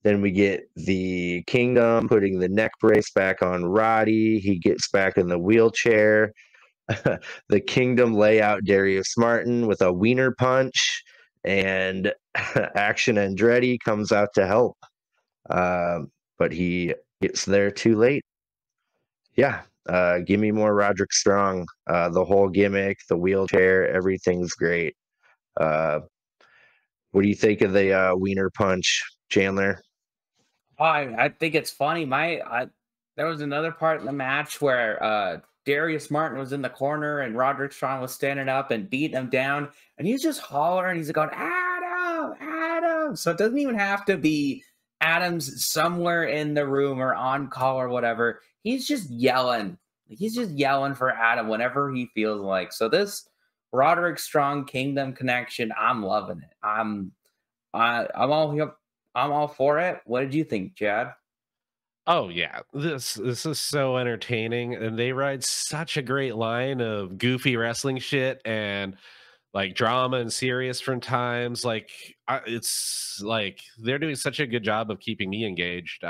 Then we get the Kingdom putting the neck brace back on Roddy. He gets back in the wheelchair. The Kingdom lay out Darius Martin with a wiener punch, and Action Andretti comes out to help. But he gets there too late. Yeah, give me more Roderick Strong. The whole gimmick, the wheelchair, everything's great. Uh, what do you think of the wiener punch, Chandler? I think it's funny. There was another part in the match where Darius Martin was in the corner and Roderick Strong was standing up and beating him down, and he's just hollering. He's going, Adam, Adam. So it doesn't even have to be Adam's somewhere in the room or on call or whatever. He's just yelling. He's just yelling for Adam whenever he feels like. So this Roderick Strong Kingdom connection, I'm loving it. I'm all for it. What did you think, Chad? Oh yeah, this is so entertaining, and they ride such a great line of goofy wrestling shit and like drama and serious from times. Like it's like they're doing such a good job of keeping me engaged.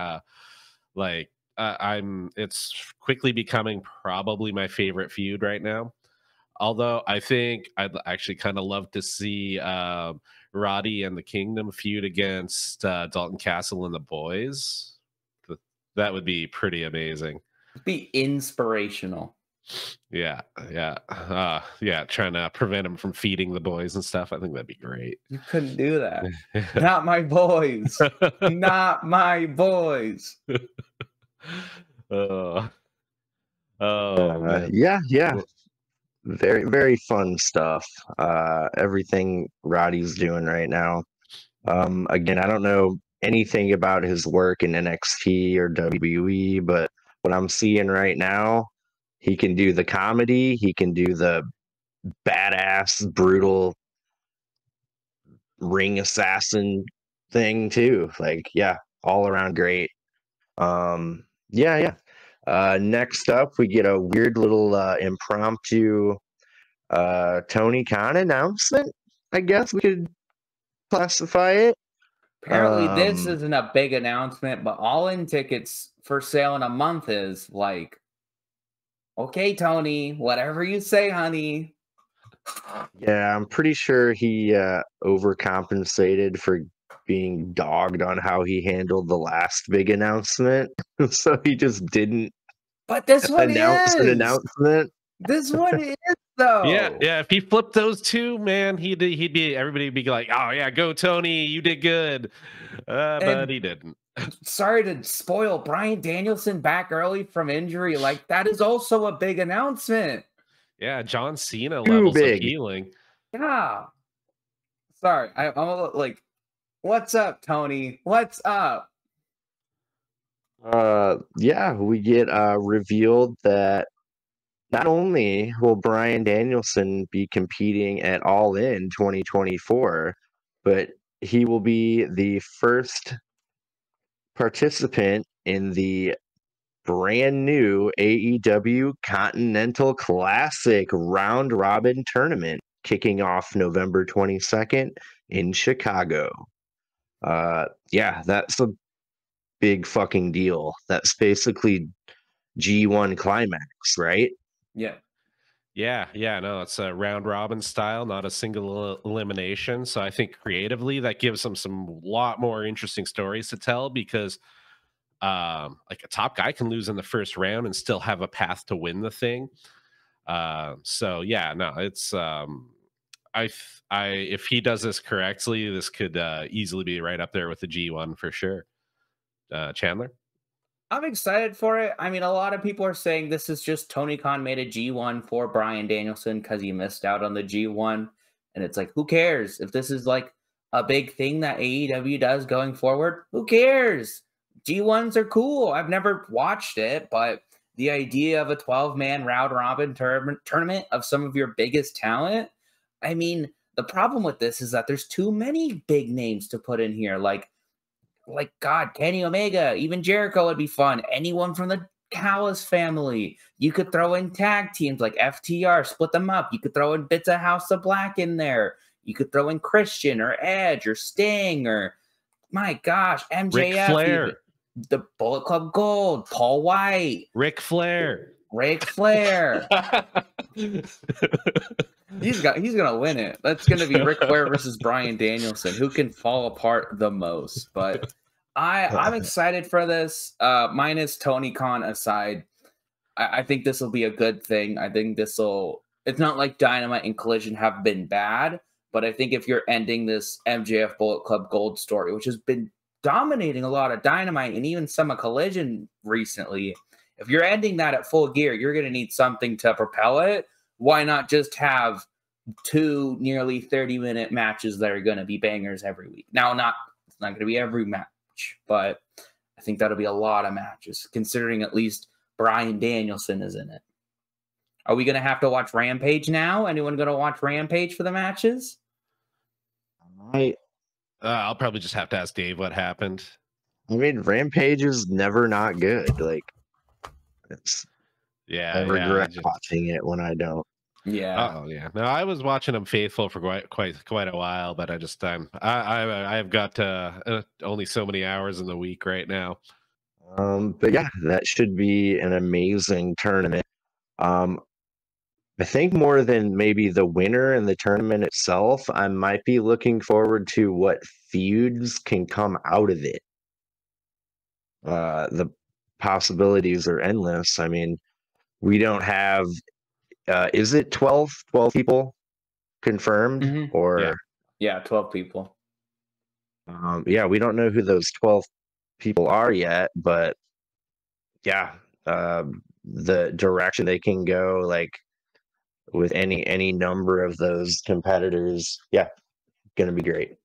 It's quickly becoming probably my favorite feud right now. Although I think I'd actually kind of love to see Roddy and the Kingdom feud against Dalton Castle and the boys. That would be pretty amazing. It'd be inspirational. Yeah. Trying to prevent him from feeding the boys and stuff. I think that'd be great. You couldn't do that. Not my boys. Not my boys. Man. Yeah. Very, very fun stuff. Everything Roddy's doing right now. Again, I don't know anything about his work in NXT or WWE, but what I'm seeing right now, he can do the comedy, he can do the badass, brutal ring assassin thing too. Like, yeah, all around great. Yeah. Next up, we get a weird little impromptu Tony Khan announcement, I guess we could classify it. Apparently, this isn't a big announcement, but all-in tickets for sale in a month is like, okay, Tony, whatever you say, honey. Yeah, I'm pretty sure he overcompensated for being dogged on how he handled the last big announcement. So he just didn't But this one announce is an announcement. This one is though. Yeah. If he flipped those two, man, everybody would be like, "Oh yeah, go Tony, you did good," but he didn't. Sorry to spoil Bryan Danielson back early from injury. Like that is also a big announcement. Yeah, John Cena levels of healing. Yeah. Sorry, I'm like, what's up, Tony? What's up? Yeah, we get revealed that not only will Bryan Danielson be competing at All In 2024, but he will be the first participant in the brand new AEW Continental Classic Round Robin Tournament kicking off November 22nd in Chicago. Yeah, that's a big fucking deal. That's basically G1 Climax, right? Yeah. No, it's a round robin style, not a single elimination. So I think creatively that gives them some lot more interesting stories to tell because like a top guy can lose in the first round and still have a path to win the thing. So yeah, no, it's if he does this correctly, this could easily be right up there with the G1 for sure. Chandler? I'm excited for it. I mean, a lot of people are saying this is just Tony Khan made a G1 for Bryan Danielson because he missed out on the G1. And it's like, who cares? If this is like a big thing that AEW does going forward, who cares? G1s are cool. I've never watched it, but the idea of a 12-man round robin tournament of some of your biggest talent, I mean, the problem with this is that there's too many big names to put in here. Like God, Kenny Omega, even Jericho would be fun. Anyone from the Callis family. You could throw in tag teams like FTR, split them up. You could throw in bits of House of Black in there. You could throw in Christian or Edge or Sting or, my gosh, MJF. Ric Flair. Even, the Bullet Club Gold, Paul White. Ric Flair. He's gonna win it. That's gonna be Ric Flair versus Bryan Danielson. Who can fall apart the most? But I'm excited for this. Minus Tony Khan aside, I think this will be a good thing. I think this will. It's not like Dynamite and Collision have been bad, but I think if you're ending this MJF Bullet Club Gold story, which has been dominating a lot of Dynamite and even some of Collision recently, if you're ending that at Full Gear, you're going to need something to propel it. Why not just have 2 nearly 30-minute matches that are going to be bangers every week? Now, it's not going to be every match, but I think that'll be a lot of matches, considering at least Bryan Danielson is in it. Are we going to have to watch Rampage now? Anyone going to watch Rampage for the matches? I'll probably just have to ask Dave what happened. I mean, Rampage is never not good. Like, I regret watching it when I don't. Yeah. Oh yeah. No, I was watching him faithful for quite a while, but I've got only so many hours in the week right now. But yeah, that should be an amazing tournament. I think more than maybe the winner and the tournament itself, I might be looking forward to what feuds can come out of it. The possibilities are endless. I mean, we don't have, is it 12 people confirmed? Mm-hmm. Or yeah, 12 people. Yeah, we don't know who those 12 people are yet, but yeah, the direction they can go, like, with any number of those competitors, yeah, gonna be great.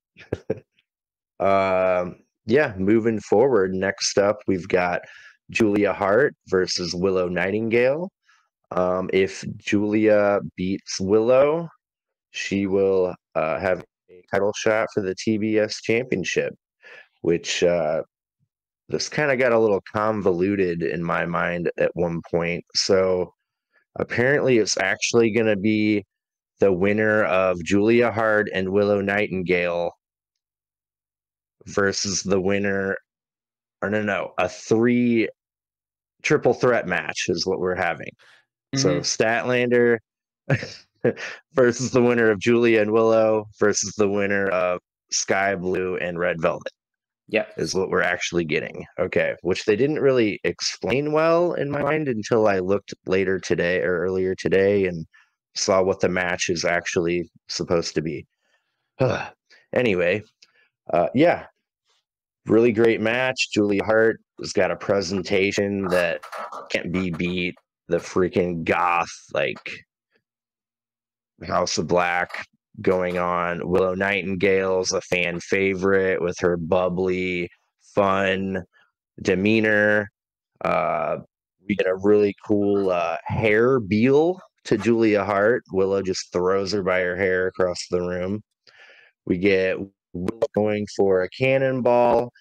Yeah, moving forward, next up we've got Julia Hart versus Willow Nightingale. If Julia beats Willow, she will have a title shot for the TBS championship, which this kind of got a little convoluted in my mind at one point. So apparently it's actually going to be the winner of Julia Hart and Willow Nightingale versus the winner, or no, a 3 triple threat match is what we're having. Mm-hmm. So Statlander versus the winner of Julia and Willow versus the winner of Sky Blue and Red Velvet. Yeah, is what we're actually getting. Okay, which they didn't really explain well in my mind until I looked earlier today and saw what the match is actually supposed to be. Anyway, yeah, really great match. Julia Hart has got a presentation that can't be beat. The freaking goth, like, House of Black going on. Willow Nightingale's a fan favorite with her bubbly, fun demeanor. We get a really cool hair Beal to Julia Hart. Willow just throws her by her hair across the room. We get Willow going for a cannonball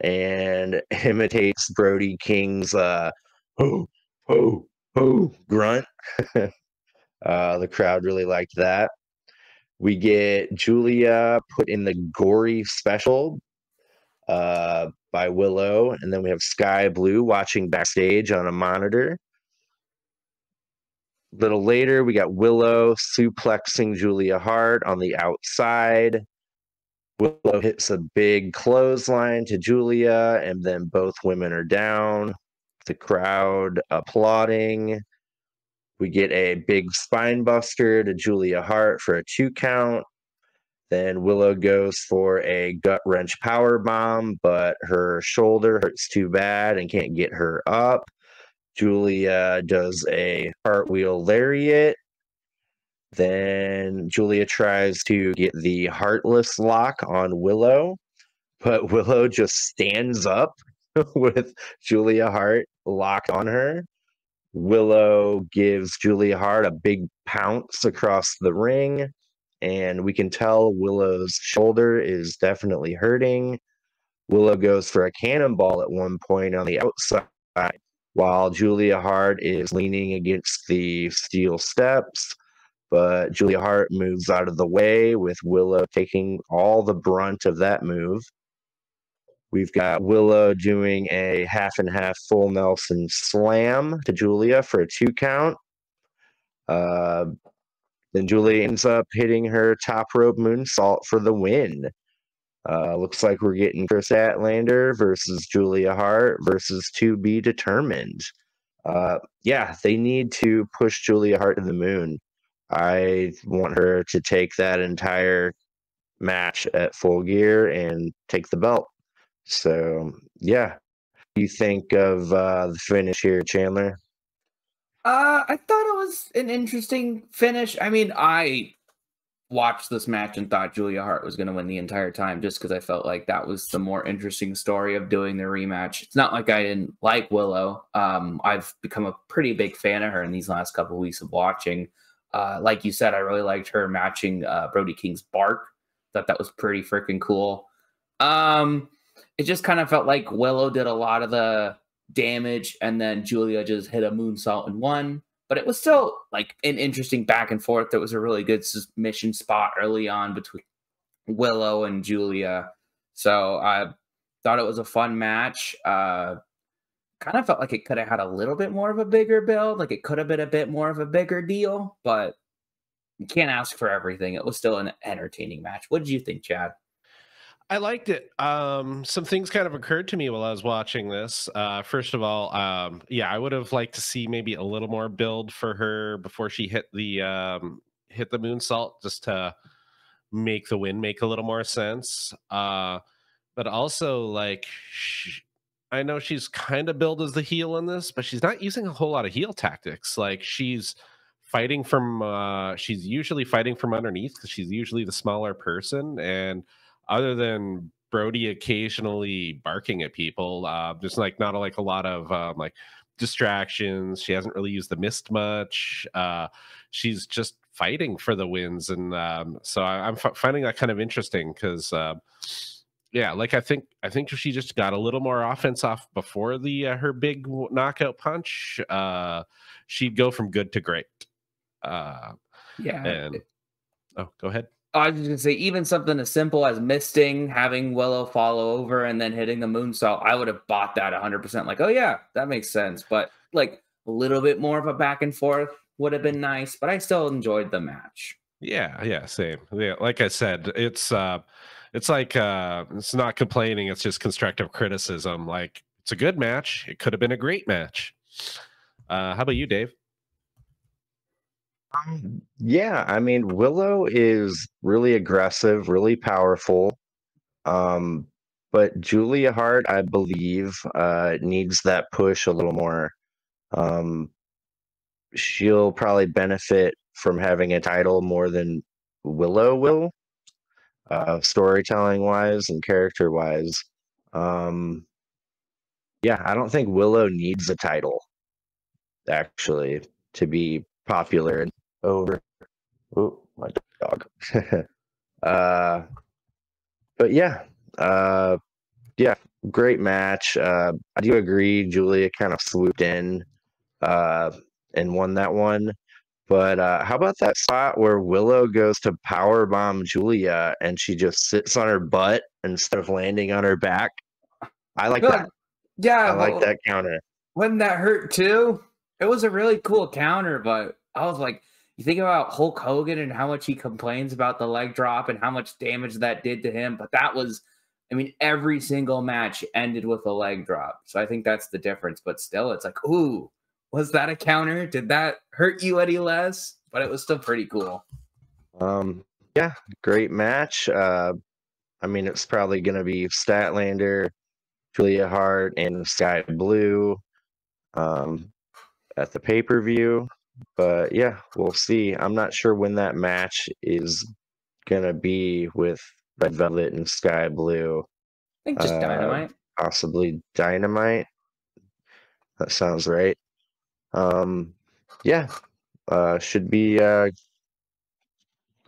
and imitates Brody King's ho, ho, ho grunt. The crowd really liked that. We get Julia put in the gory special by Willow, and then we have Sky Blue watching backstage on a monitor. A little later, we got Willow suplexing Julia Hart on the outside. Willow hits a big clothesline to Julia, and then both women are down. The crowd applauding. We get a big spine buster to Julia Hart for a 2 count. Then Willow goes for a gut wrench power bomb, but her shoulder hurts too bad and can't get her up. Julia does a cartwheel lariat. Then Julia tries to get the Heartless lock on Willow, but Willow just stands up with Julia Hart locked on her. Willow gives Julia Hart a big pounce across the ring, and we can tell Willow's shoulder is definitely hurting. Willow goes for a cannonball at one point on the outside, while Julia Hart is leaning against the steel steps. But Julia Hart moves out of the way, with Willow taking all the brunt of that move. We've got Willow doing a half and half full Nelson slam to Julia for a 2 count. Then Julia ends up hitting her top rope moonsault for the win. Looks like we're getting Chris Statlander versus Julia Hart versus to be determined. Yeah, they need to push Julia Hart to the moon. I want her to take that entire match at Full Gear and take the belt. So, yeah. What do you think of the finish here, Chandler? I thought it was an interesting finish. I mean, I watched this match and thought Julia Hart was going to win the entire time just because I felt like that was the more interesting story of doing the rematch. It's not like I didn't like Willow. I've become a pretty big fan of her in these last couple of weeks of watching. Like you said, I really liked her matching Brody King's bark. Thought that was pretty freaking cool. It just kind of felt like Willow did a lot of the damage and then Julia just hit a moonsault and won. But it was still like an interesting back and forth. There was a really good submission spot early on between Willow and Julia. So I thought it was a fun match. Kind of felt like it could have had a little bit more of a bigger build. Like it could have been a bit more of a bigger deal, but you can't ask for everything. It was still an entertaining match. What did you think, Chad? I liked it. Some things kind of occurred to me while I was watching this. First of all, yeah, I would have liked to see maybe a little more build for her before she hit the moonsault, just to make the win make a little more sense. But also, like, I know she's kind of billed as the heel in this, but she's not using a whole lot of heel tactics. Like, she's usually fighting from underneath because she's usually the smaller person, and other than Brody occasionally barking at people, there's like not like a lot of like distractions. She hasn't really used the mist much. She's just fighting for the wins, and so I'm finding that kind of interesting because yeah, like I think if she just got a little more offense off before the her big knockout punch, she'd go from good to great. Yeah. And oh, go ahead. I was just gonna say, even something as simple as misting, having Willow follow over, and then hitting the moonsault, I would have bought that 100%. Like, oh yeah, that makes sense. But like a little bit more of a back and forth would have been nice. But I still enjoyed the match. Yeah, same. Yeah, like I said, it's like it's not complaining, it's just constructive criticism. Like, it's a good match. It could have been a great match. How about you, Dave? Yeah, I mean, Willow is really aggressive, really powerful. But Julia Hart, I believe, needs that push a little more. She'll probably benefit from having a title more than Willow will, storytelling wise and character wise. Yeah, I don't think Willow needs a title actually to be popular and over. Oh, my dog. But yeah, yeah, great match. I do agree. Julia kind of swooped in and won that one. But how about that spot where Willow goes to powerbomb Julia and she just sits on her butt instead of landing on her back? I like that. Yeah, I like that counter. When that hurt too, it was a really cool counter. But I was like, you think about Hulk Hogan and how much he complains about the leg drop and how much damage that did to him. But that was, I mean, every single match ended with a leg drop. So I think that's the difference. But still, it's like, ooh, was that a counter? Did that hurt you any less? But it was still pretty cool. Yeah, great match. I mean, it's probably going to be Statlander, Julia Hart, and Sky Blue at the pay-per-view. But yeah, we'll see. I'm not sure when that match is going to be with Red Velvet and Sky Blue. I think just Dynamite. Possibly Dynamite. That sounds right. Yeah, should be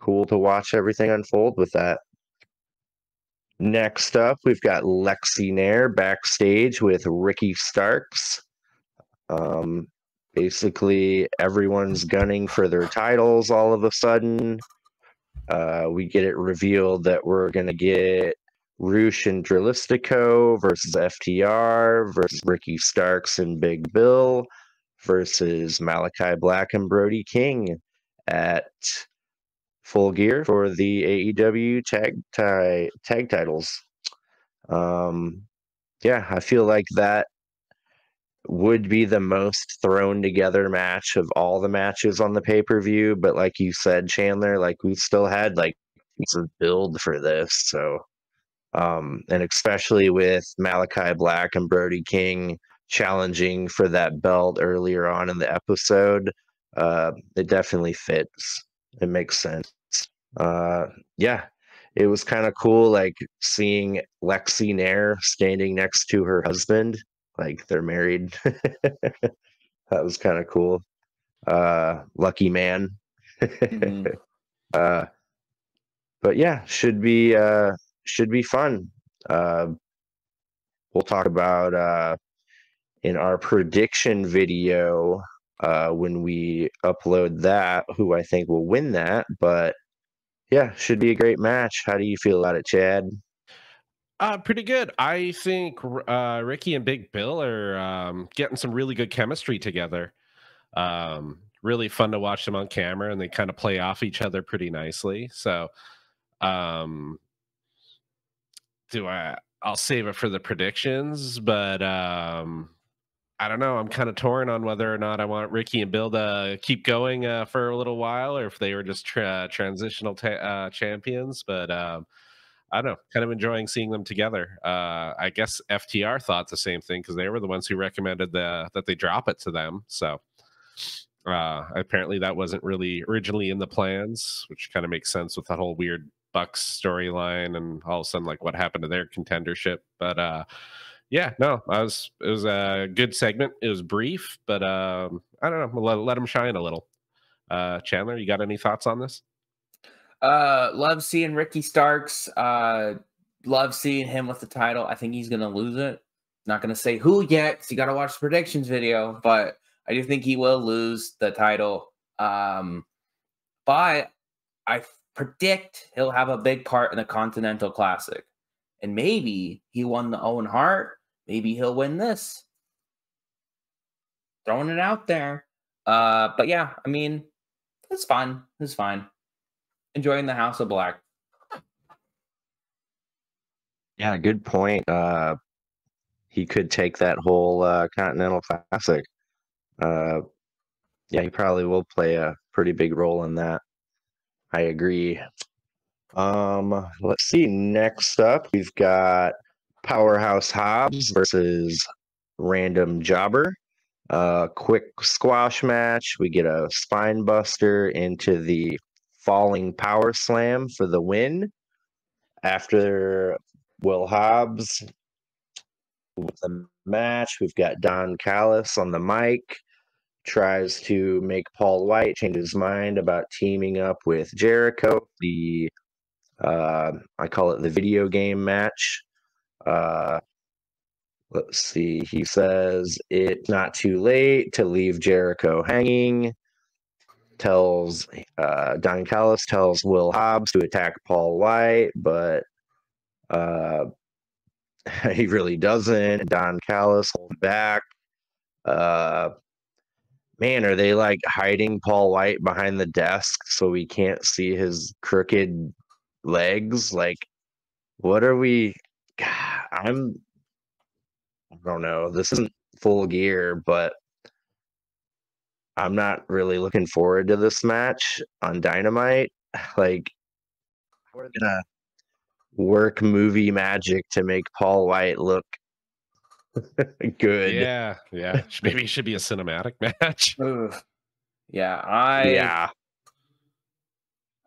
cool to watch everything unfold with that. Next up, we've got Lexi Nair backstage with Ricky Starks. Basically, everyone's gunning for their titles all of a sudden. We get it revealed that we're going to get Roosh and Drilistico versus FTR versus Ricky Starks and Big Bill versus Malachi Black and Brody King at Full Gear for the AEW tag titles. Yeah, I feel like that would be the most thrown together match of all the matches on the pay-per-view, but like you said, Chandler, like we still had like some build for this. So and especially with Malachi Black and Brody King challenging for that belt earlier on in the episode, it definitely fits. It makes sense. Yeah, it was kind of cool, like seeing Lexi Nair standing next to her husband, like they're married. That was kind of cool. Lucky man. Mhm. But yeah, should be fun. We'll talk about in our prediction video when we upload that who I think will win that. But yeah, should be a great match. How do you feel about it, Chad? Pretty good. I think Ricky and Big Bill are getting some really good chemistry together. Really fun to watch them on camera, and they kind of play off each other pretty nicely. So, um, I'll save it for the predictions, but I don't know. I'm kind of torn on whether or not I want Ricky and Bill to keep going for a little while, or if they were just transitional champions. But I don't know. Kind of enjoying seeing them together. I guess FTR thought the same thing because they were the ones who recommended that they drop it to them. So apparently that wasn't really originally in the plans, which kind of makes sense with that whole weird Bucks storyline and all of a sudden like what happened to their contendership. But yeah, no, it was a good segment. It was brief, but I don't know. Let them shine a little. Chandler, you got any thoughts on this? Love seeing Ricky Starks. Love seeing him with the title. I think he's gonna lose it. Not gonna say who yet, because you gotta watch the predictions video, but I do think he will lose the title. But I predict he'll have a big part in the Continental Classic. And maybe he won the Owen Hart. Maybe he'll win this. Throwing it out there. But yeah, I mean, it's fun. It's fine. Enjoying the House of Black. Yeah, good point. He could take that whole Continental Classic. Yeah, he probably will play a pretty big role in that. I agree. Let's see. Next up, we've got Powerhouse Hobbs versus Random Jobber. Quick squash match. We get a spine buster into the falling power slam for the win. After Will Hobbs with the match, we've got Don Callis on the mic. Tries to make Paul White change his mind about teaming up with Jericho. I call it the video game match. Let's see. He says it's not too late to leave Jericho hanging. Don Callis tells Will Hobbs to attack Paul White, but he really doesn't. Don Callis holds back. Man, are they like hiding Paul White behind the desk so we can't see his crooked legs? Like, what are we? God, I don't know. This isn't Full Gear, but I'm not really looking forward to this match on Dynamite. Like, we're gonna work movie magic to make Paul White look good. Yeah. Maybe it should be a cinematic match. Ugh. Yeah, Yeah.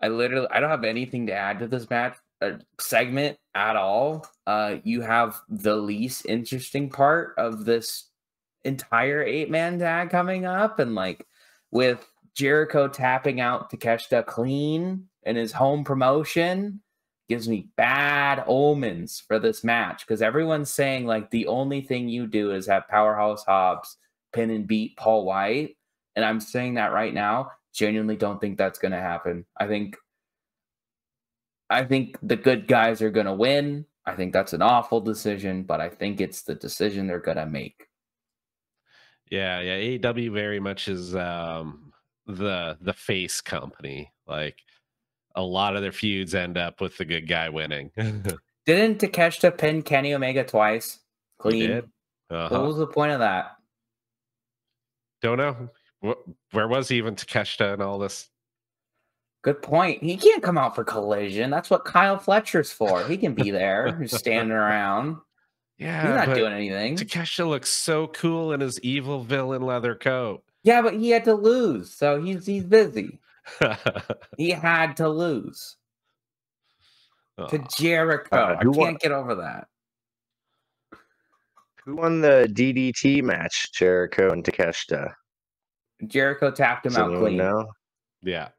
I don't have anything to add to this match segment at all. You have the least interesting part of this entire 8-man tag coming up, and like with Jericho tapping out Takeshita clean in his home promotion gives me bad omens for this match, because everyone's saying like the only thing you do is have Powerhouse Hobbs pin and beat Paul White. And I'm saying that right now. Genuinely don't think that's going to happen. I think the good guys are going to win. I think that's an awful decision, but I think it's the decision they're going to make. Yeah, AEW very much is the face company. Like a lot of their feuds end up with the good guy winning. Didn't Takeshita pin Kenny Omega twice? Clean. He did. What was the point of that? Don't know. Where was he even Takeshita and all this? Good point. He can't come out for Collision. That's what Kyle Fletcher's for. He can be there, just standing around. Yeah, he's not doing anything. Takeshita looks so cool in his evil villain leather coat. Yeah, but he had to lose, so he's busy. He had to lose to Jericho. I can't get over that. Who won the DDT match? Jericho and Takeshita. Jericho tapped him out clean. Yeah.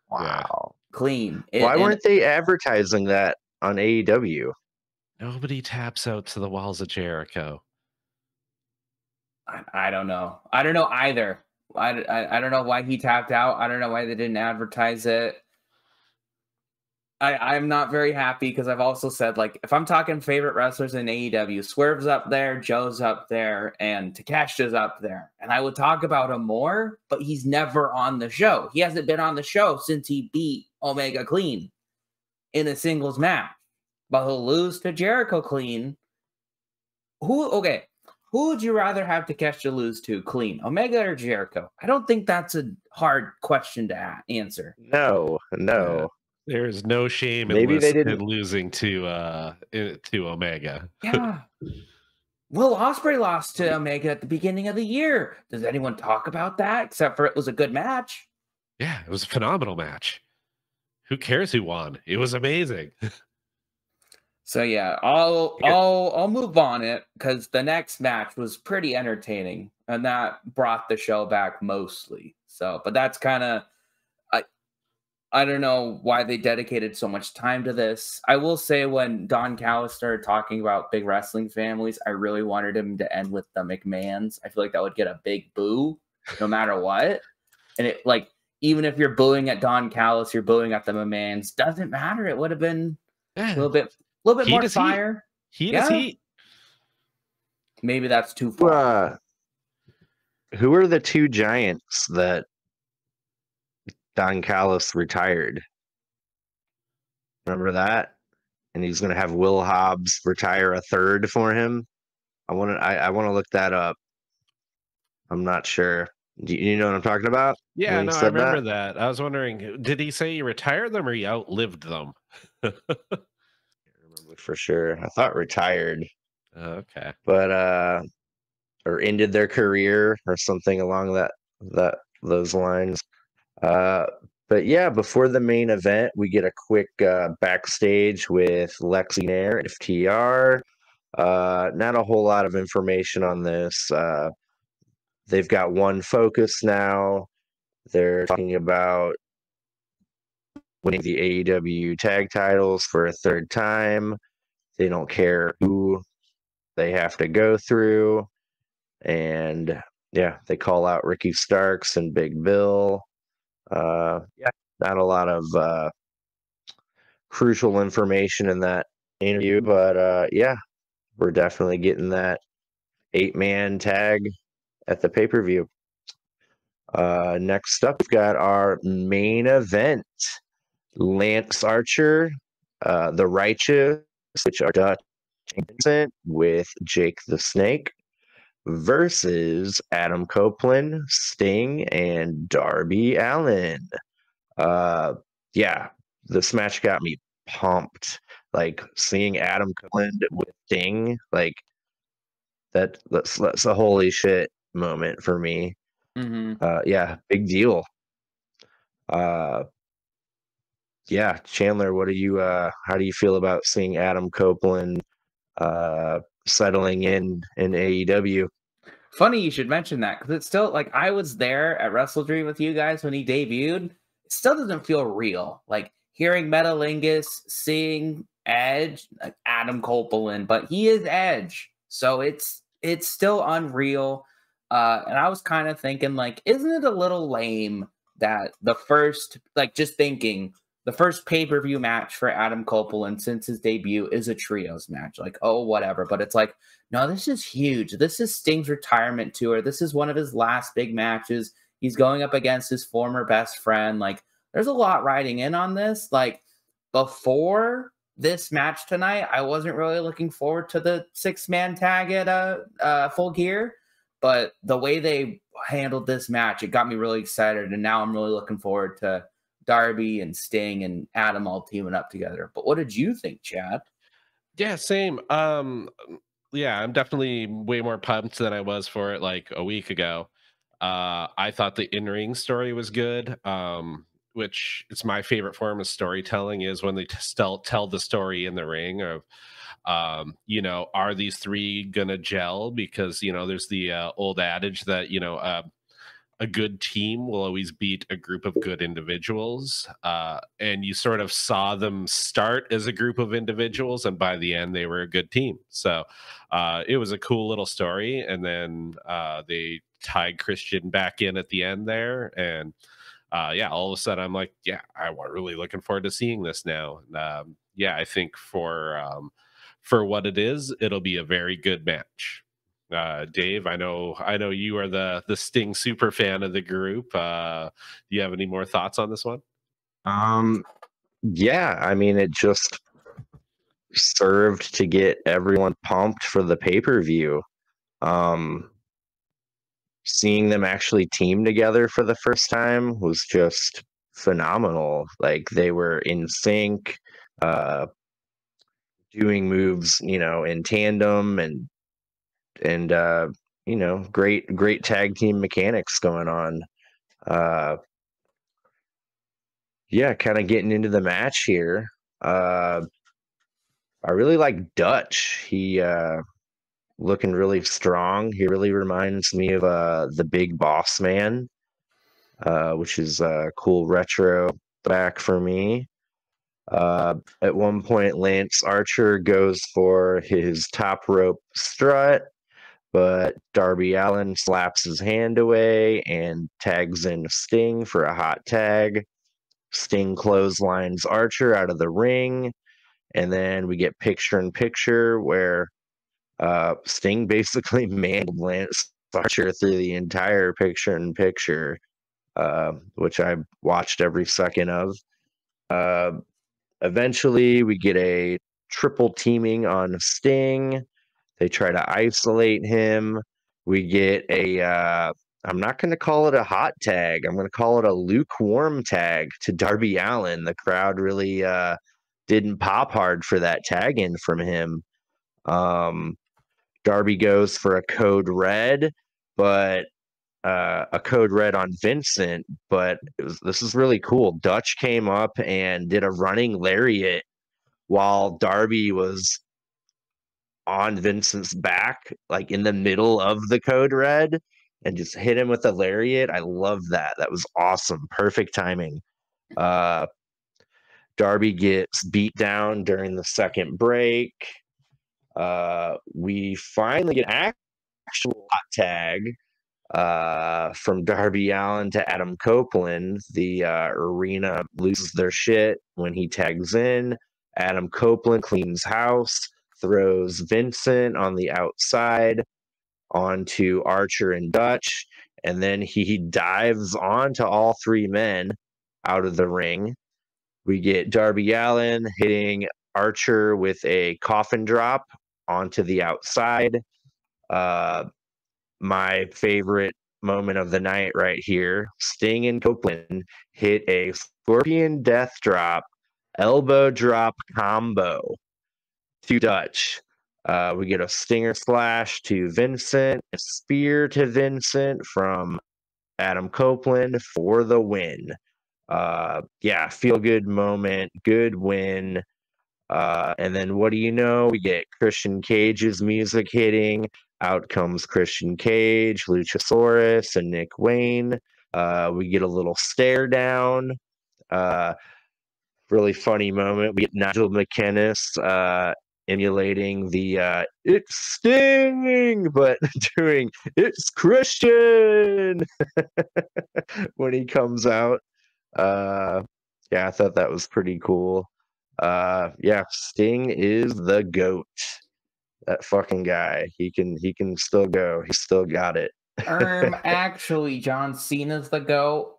Wow. Clean. Why weren't they advertising that on AEW? Nobody taps out to the walls of Jericho. I don't know. I don't know either. I don't know why he tapped out. I don't know why they didn't advertise it. I'm not very happy because I've also said, like, if I'm talking favorite wrestlers in AEW, Swerve's up there, Joe's up there, and Takeshita's up there. And I would talk about him more, but he's never on the show. He hasn't been on the show since he beat Omega clean in a singles match. But he'll lose to Jericho clean. Who would you rather have Takeshita lose to clean, Omega or Jericho? I don't think that's a hard question to answer. No. Yeah. There is no shame in losing to Omega. Yeah. Will Ospreay lost to Omega at the beginning of the year. Does anyone talk about that? Except for it was a good match. Yeah, it was a phenomenal match. Who cares who won? It was amazing. So yeah, I'll move on it because the next match was pretty entertaining and that brought the show back mostly. So, but that's kind of I don't know why they dedicated so much time to this. I will say when Don Callis started talking about big wrestling families, I really wanted him to end with the McMahons. I feel like that would get a big boo no matter what. And it, like, even if you're booing at Don Callis, you're booing at the McMahons. Doesn't matter. It would have been a little bit more fire. Heat is heat. Maybe that's too far. Who are the two giants that Don Callis retired? Remember that? And he's going to have Will Hobbs retire a third for him. I want to look that up. I'm not sure. Do you know what I'm talking about? Yeah, no, I remember that. I was wondering, did he say he retired them or he outlived them? I remember for sure. I thought retired. Okay. But or ended their career or something along those lines. But yeah, before the main event, we get a quick backstage with Lexi Nair and FTR. Not a whole lot of information on this. They've got one focus now. They're talking about winning the AEW tag titles for a third time. They don't care who they have to go through. And yeah, they call out Ricky Starks and Big Bill. Not a lot of crucial information in that interview, but yeah, we're definitely getting that 8-man tag at the pay-per-view. Next up, we've got our main event. Lance Archer, The Righteous, which are Dutch with Jake the Snake, versus Adam Copeland, Sting, and Darby Allin. Yeah, this match got me pumped. Like seeing Adam Copeland with Sting, like that's a holy shit moment for me. Mm-hmm. Yeah, big deal. Yeah, Chandler, what do you how do you feel about seeing Adam Copeland settling in AEW? Funny you should mention that because it's still like I was there at WrestleDream with you guys when he debuted. It still doesn't feel real. Like hearing Metalingus, seeing Edge, like Adam Copeland, but he is Edge, so it's still unreal. And I was kind of thinking, like, isn't it a little lame that the first, like, just thinking the first pay-per-view match for Adam Copeland since his debut is a trios match? Like, oh, whatever. But it's like, no, this is huge. This is Sting's retirement tour. This is one of his last big matches. He's going up against his former best friend. Like, there's a lot riding in on this. Like, before this match tonight, I wasn't really looking forward to the 6-man tag at Full Gear. But the way they handled this match, it got me really excited. And now I'm really looking forward to Darby and Sting and Adam all teaming up together. But what did you think, Chad? Yeah, same. Yeah, I'm definitely way more pumped than I was for it like a week ago. I thought the in-ring story was good. Which it's my favorite form of storytelling is when they still tell the story in the ring of, are these three gonna gel? Because there's the old adage that a good team will always beat a group of good individuals, and you sort of saw them start as a group of individuals, and by the end they were a good team. So it was a cool little story, and then they tied Christian back in at the end there, and all of a sudden I'm like, I'm really looking forward to seeing this now. I think for what it is, it'll be a very good match. Dave, I know you are the Sting super fan of the group. Do you have any more thoughts on this one? Yeah, I mean, it just served to get everyone pumped for the pay-per-view. Seeing them actually team together for the first time was just phenomenal. Like, they were in sync, doing moves, in tandem, and great tag team mechanics going on. Kind of getting into the match here. I really like Dutch. He looking really strong. He really reminds me of the Big Boss Man, which is a cool retro back for me. At one point, Lance Archer goes for his top rope strut, but Darby Allin slaps his hand away and tags in Sting for a hot tag. Sting clotheslines Archer out of the ring, and then we get picture-in-picture where Sting basically mangled Lance Archer through the entire picture-in-picture, which I watched every second of. Eventually, we get a triple teaming on Sting. They try to isolate him. We get I'm not going to call it a hot tag. I'm going to call it a lukewarm tag to Darby Allin. The crowd really didn't pop hard for that tag in from him. Darby goes for a code red, but a code red on Vincent. But this is really cool. Dutch came up and did a running lariat while Darby was on Vincent's back, like in the middle of the code red, and just hit him with a lariat. I love that. That was awesome. Perfect timing. Darby gets beat down during the second break. We finally get an actual hot tag from Darby Allin to Adam Copeland. The arena loses their shit when he tags in. Adam Copeland cleans house, throws Vincent on the outside onto Archer and Dutch, and then he dives onto all three men out of the ring. We get Darby Allin hitting Archer with a coffin drop onto the outside. My favorite moment of the night right here, Sting and Copeland hit a Scorpion Death Drop, elbow drop combo to Dutch. We get a Stinger Slash to Vincent, a Spear to Vincent from Adam Copeland for the win. Feel good moment, good win. And then what do you know? We get Christian Cage's music hitting. Out comes Christian Cage, Luchasaurus, and Nick Wayne. We get a little stare down. Really funny moment. We get Nigel McInnes emulating the it's Sting, but doing it's Christian when he comes out. Yeah, I thought that was pretty cool. Yeah, Sting is the GOAT. That fucking guy. He can still go. He's still got it. Actually, John Cena's the GOAT.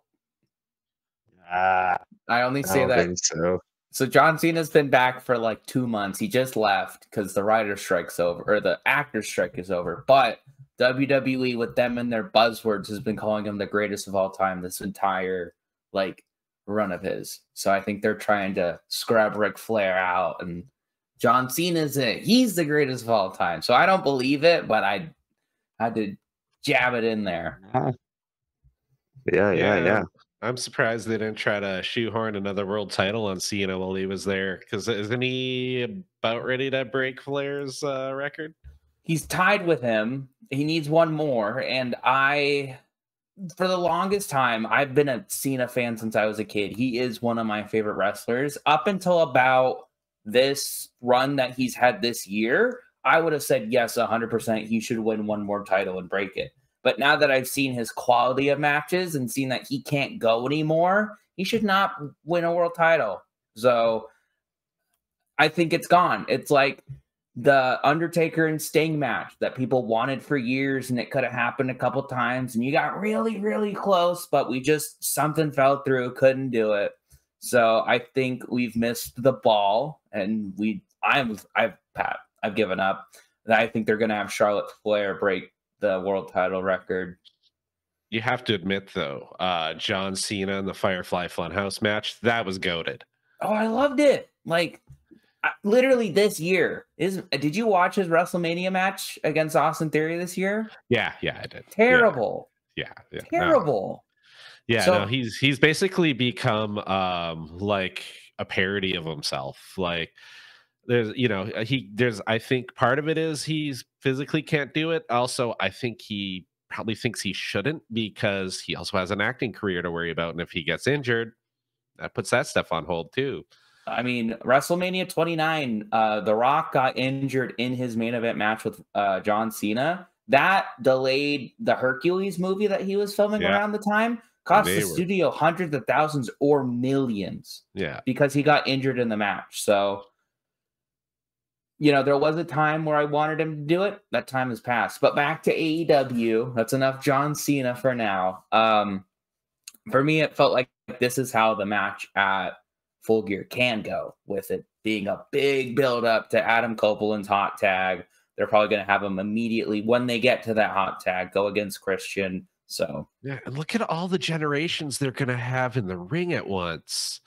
I only say don't that. think so. So John Cena's been back for like 2 months. He just left because the writer's strike's over, or the actor's strike is over. But WWE, with them and their buzzwords, has been calling him the greatest of all time this entire like run of his. So I think they're trying to scrub Ric Flair out, and John Cena's it. He's the greatest of all time. So I don't believe it, but I had to jab it in there. Yeah. I'm surprised they didn't try to shoehorn another world title on Cena while he was there, because isn't he about ready to break Flair's record? He's tied with him. He needs one more, and for the longest time, I've been a Cena fan since I was a kid. He is one of my favorite wrestlers. Up until about this run that he's had this year, I would have said yes, 100%. He should win one more title and break it. But now that I've seen his quality of matches and seen that he can't go anymore, he should not win a world title. So I think it's gone. It's like the Undertaker and Sting match that people wanted for years, and it could have happened a couple times, and you got really, really close, but something fell through, couldn't do it. So I think we've missed the ball, and I've given up. I think they're going to have Charlotte Flair break the world title record. You have to admit, though, John Cena in the Firefly Funhouse match, that was goated. Oh, I loved it. Like, literally this year. Did you watch his WrestleMania match against Austin Theory this year? Yeah, I did. Terrible. Yeah. Terrible. No. Yeah, no, he's basically become like a parody of himself. Like, I think part of it is he's physically can't do it. Also, I think he probably thinks he shouldn't, because he also has an acting career to worry about, and if he gets injured, that puts that stuff on hold too. I mean, WrestleMania 29, The Rock got injured in his main event match with John Cena. That delayed the Hercules movie that he was filming around the time. Cost the studio hundreds of thousands or millions. Yeah, because he got injured in the match. So, there was a time where I wanted him to do it. That time has passed. But back to AEW. That's enough John Cena for now. For me, it felt like this is how the match at Full Gear can go, with it being a big build up to Adam Copeland's hot tag. They're probably going to have him immediately when they get to that hot tag go against Christian. So yeah, and look at all the generations they're going to have in the ring at once.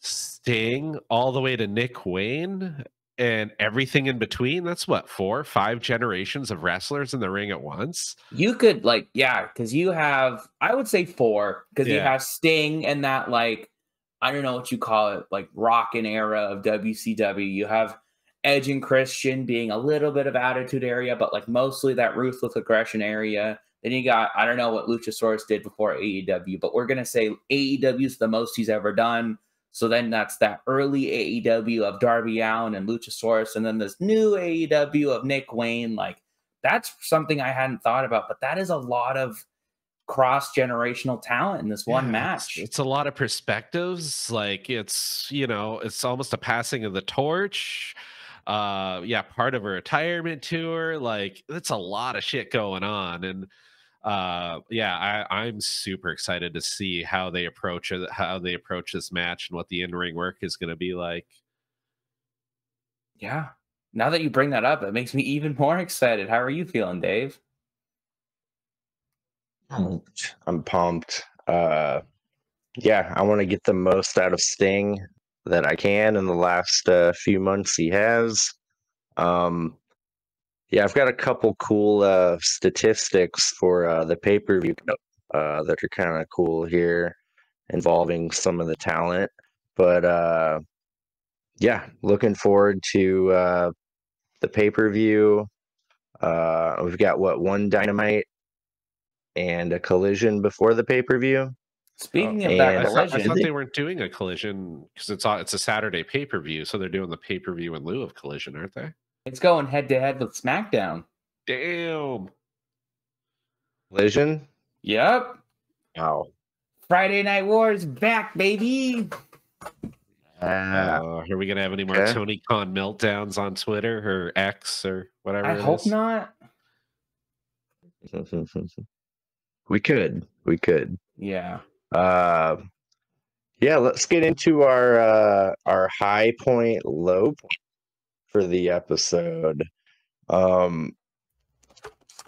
Sting all the way to Nick Wayne and everything in between. That's what, 4 or 5 generations of wrestlers in the ring at once. You could because you have, I would say 4, because you have Sting and that, like, I don't know what you call it, like rockin' era of WCW. You have Edge and Christian being a little bit of attitude area, but like mostly that ruthless aggression area. Then you got, I don't know what Luchasaurus did before AEW, but we're going to say AEW is the most he's ever done. So then that's that early AEW of Darby Allin and Luchasaurus. And then this new AEW of Nick Wayne. Like, that's something I hadn't thought about, but that is a lot of cross-generational talent in this one match. It's a lot of perspectives. Like, it's almost a passing of the torch. Part of a retirement tour. Like, it's a lot of shit going on. And I'm super excited to see how they approach this match and what the in-ring work is going to be like. Yeah. Now that you bring that up, it makes me even more excited. How are you feeling, Dave? I'm pumped. I want to get the most out of Sting that I can in the last few months he has. I've got a couple cool statistics for the pay-per-view that are kind of cool here, involving some of the talent. But looking forward to the pay-per-view. We've got one Dynamite and a Collision before the pay-per-view. Speaking of And that I collision, thought they weren't doing a collision because it's a Saturday pay-per-view, so they're doing the pay-per-view in lieu of collision, aren't they? it's going head to head with SmackDown. Damn. Collision. Yep. Wow. Friday Night Wars back, baby. Are we gonna have any more Okay. Tony Khan meltdowns on Twitter or X or whatever? I hope not. We could. Yeah. Yeah, let's get into our high point, low point for the episode.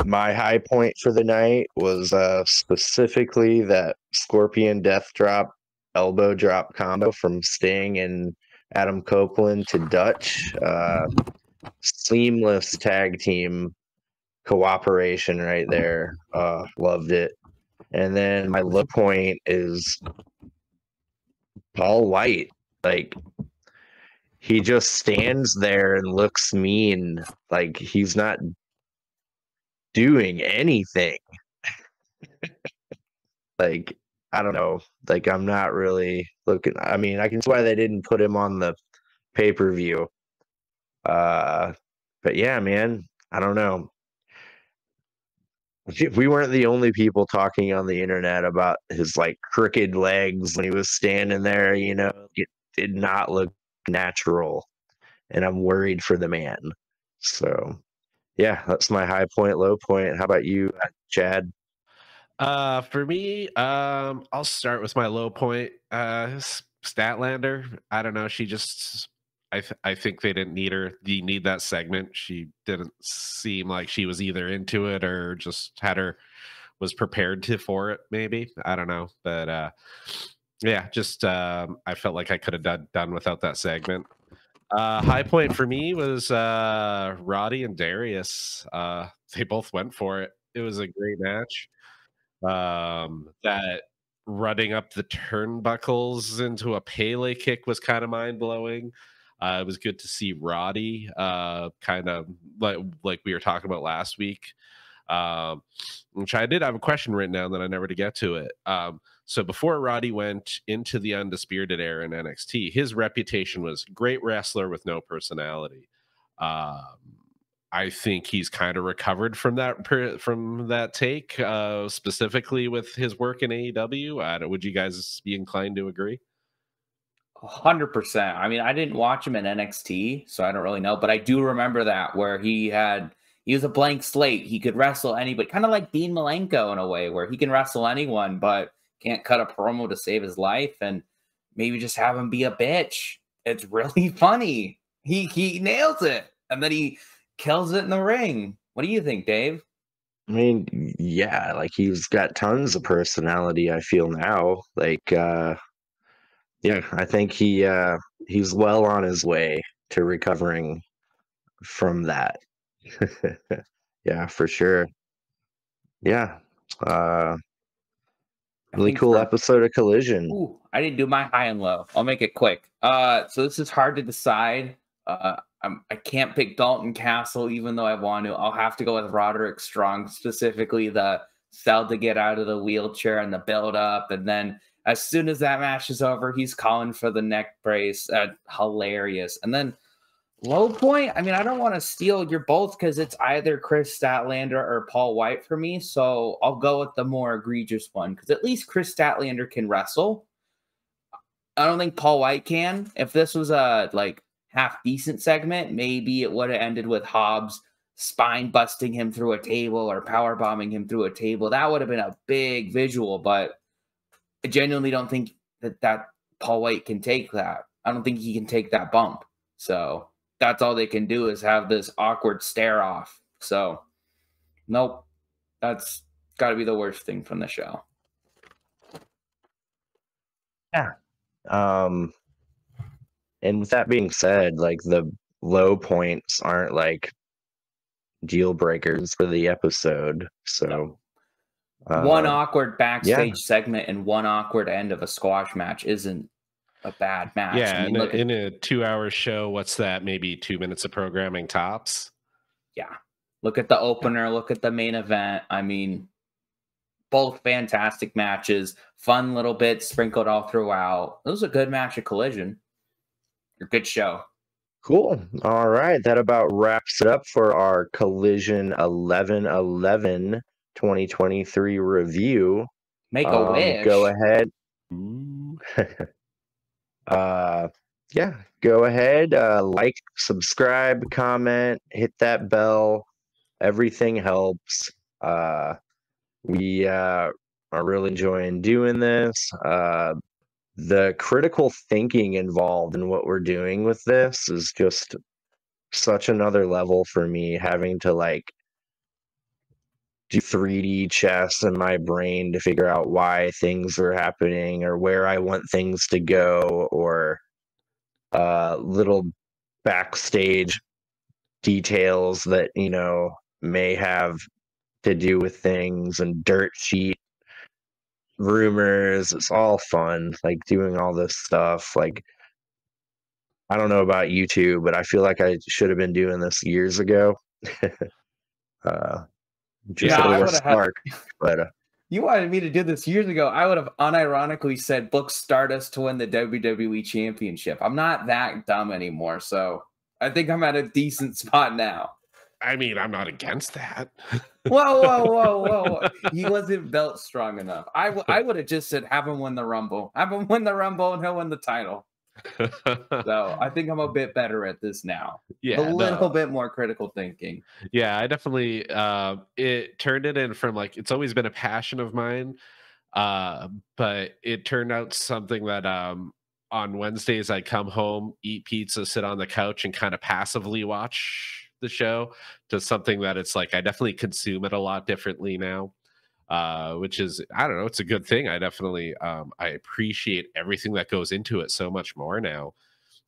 My high point for the night was specifically that Scorpion Death Drop elbow drop combo from Sting and Adam Copeland to Dutch. Seamless tag team cooperation right there. Loved it. And then my low point is Paul White. Like, he just stands there and looks mean. Like, he's not doing anything. Like, I don't know. Like, I'm not really looking. I mean, I can see why they didn't put him on the pay-per-view. But yeah, man, I don't know. We weren't the only people talking on the internet about his like crooked legs when he was standing there, you know. It did not look natural. And I'm worried for the man. So yeah, that's my high point, low point. How about you, Chad? For me, I'll start with my low point. Statlander. I don't know. She just, I think they didn't need her. You need that segment. She didn't seem like she was either into it or just was prepared for it. Maybe, I don't know. But yeah, just I felt like I could have done without that segment. High point for me was Roddy and Darius. They both went for it. It was a great match. That running up the turnbuckles into a Pele kick was kind of mind blowing. It was good to see Roddy, kind of like we were talking about last week. Which I did have a question written down that I never to get to it. So before Roddy went into the Undisputed Era in NXT, his reputation was great wrestler with no personality. I think he's kind of recovered from that take, specifically with his work in AEW. Would you guys be inclined to agree? 100%. I mean, I didn't watch him in NXT, so I don't really know, but I do remember that where he was a blank slate. He could wrestle anybody, kind of like Dean Malenko in a way, where he can wrestle anyone, but can't cut a promo to save his life, and maybe just have him be a bitch. It's really funny. He nails it, and then he kills it in the ring. What do you think, Dave? I mean, yeah, like he's got tons of personality, I feel now. Like yeah, I think he's well on his way to recovering from that. Yeah, for sure. Yeah. Really cool episode of Collision. Ooh, I didn't do my high and low. I'll make it quick. So this is hard to decide. I can't pick Dalton Castle, even though I want to. I'll have to go with Roderick Strong, specifically the sell to get out of the wheelchair and the build up. And then as soon as that match is over, he's calling for the neck brace. Hilarious. And then low point, I mean, I don't want to steal your both because it's either Chris Statlander or Paul White for me. So I'll go with the more egregious one because at least Chris Statlander can wrestle. I don't think Paul White can. If this was a half decent segment, maybe it would have ended with Hobbs spine busting him through a table or power bombing him through a table. That would have been a big visual, but I genuinely don't think that Paul White can take that. I don't think he can take that bump. So that's all they can do is have this awkward stare off. So nope, that's got to be the worst thing from the show. Yeah. And with that being said, like the low points aren't like deal breakers for the episode. So one awkward backstage segment and one awkward end of a squash match isn't a bad match. Yeah, I mean, in a 2-hour show, what's that? Maybe 2 minutes of programming tops. Yeah. Look at the opener, look at the main event. I mean, both fantastic matches, fun little bits sprinkled all throughout. It was a good match at Collision. A good show. Cool. All right. That about wraps it up for our Collision 11/11 2023 review. Make a wish. Go ahead. Yeah, go ahead. Like, subscribe, comment, hit that bell. Everything helps. We are really enjoying doing this. The critical thinking involved in what we're doing with this is just such another level for me, having to like do 3D chess in my brain to figure out why things are happening or where I want things to go, or little backstage details that, you know, may have to do with things, and dirt sheet rumors. It's all fun, like doing all this stuff. Like, I don't know about you two, but I feel like I should have been doing this years ago. Just a little spark, but you wanted me to do this years ago. I would have unironically said book Stardust to win the WWE Championship. I'm not that dumb anymore, so I think I'm at a decent spot now. I mean, I'm not against that. Whoa. He wasn't belt strong enough. I would have just said, have him win the Rumble. Have him win the Rumble and he'll win the title. So I think I'm a bit better at this now. Yeah, a little bit more critical thinking. Yeah, I definitely it turned it in from like, it's always been a passion of mine, but it turned out something that on Wednesdays I come home, eat pizza, sit on the couch, and kind of passively watch the show, to something that it's like I definitely consume it a lot differently now, which is, I don't know, it's a good thing. I definitely I appreciate everything that goes into it so much more now,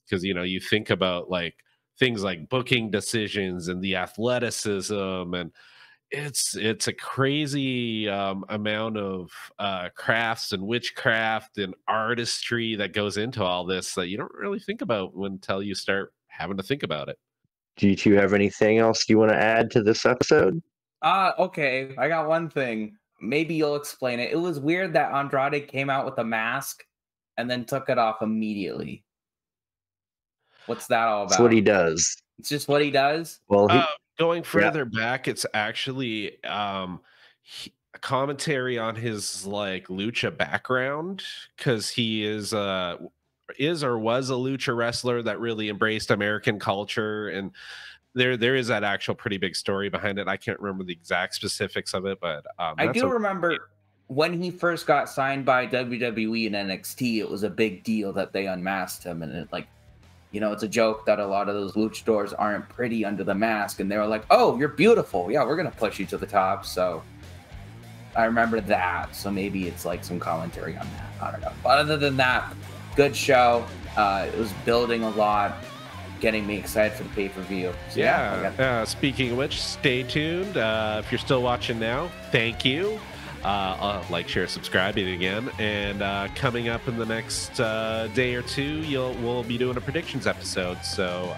because, you know, you think about like things like booking decisions and the athleticism, and it's a crazy amount of crafts and witchcraft and artistry that goes into all this that you don't really think about until you start having to think about it. Do you two have anything else you want to add to this episode? Okay. I got one thing. Maybe you'll explain it. It was weird that Andrade came out with a mask and then took it off immediately. What's that all about? That's what he does. It's just what he does? Well, going further back, it's actually a commentary on his like lucha background, because he is or was a lucha wrestler that really embraced American culture, and there is that actual pretty big story behind it. I can't remember the exact specifics of it, but I do remember when he first got signed by WWE and NXT, it was a big deal that they unmasked him, and it, like, you know, it's a joke that a lot of those luchadors aren't pretty under the mask, and they were like, "Oh, you're beautiful. Yeah, we're gonna push you to the top." So I remember that. So maybe it's like some commentary on that. I don't know. But other than that, good show. It was building a lot, getting me excited for the pay-per-view. So yeah. Speaking of which, stay tuned. If you're still watching now, thank you. Like, share, subscribe again. And coming up in the next day or two, we'll be doing a predictions episode. So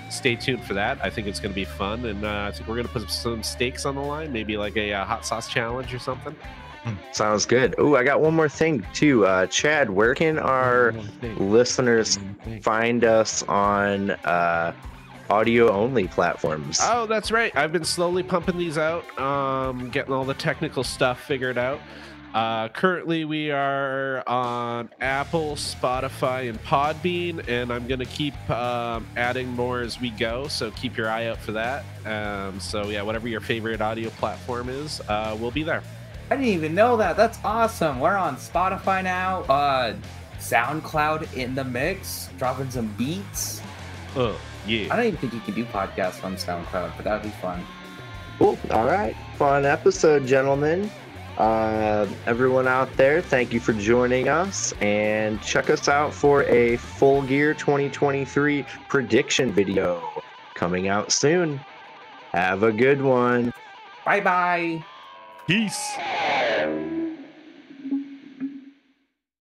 stay tuned for that. I think it's going to be fun, and I think we're going to put some stakes on the line, maybe like a hot sauce challenge or something. Sounds good. Oh, I got one more thing too. Chad, where can our listeners find us on audio only platforms? Oh, that's right. I've been slowly pumping these out, getting all the technical stuff figured out. Currently we are on Apple, Spotify, and Podbean, and I'm going to keep adding more as we go, so keep your eye out for that. So yeah, whatever your favorite audio platform is, we'll be there. I didn't even know that. That's awesome. We're on Spotify now. SoundCloud in the mix, dropping some beats. Yeah. I don't even think you can do podcasts on SoundCloud, but that'd be fun. Cool. All right. Fun episode, gentlemen. Everyone out there, thank you for joining us, and check us out for a Full Gear 2023 prediction video coming out soon. Have a good one. Bye-bye. Peace.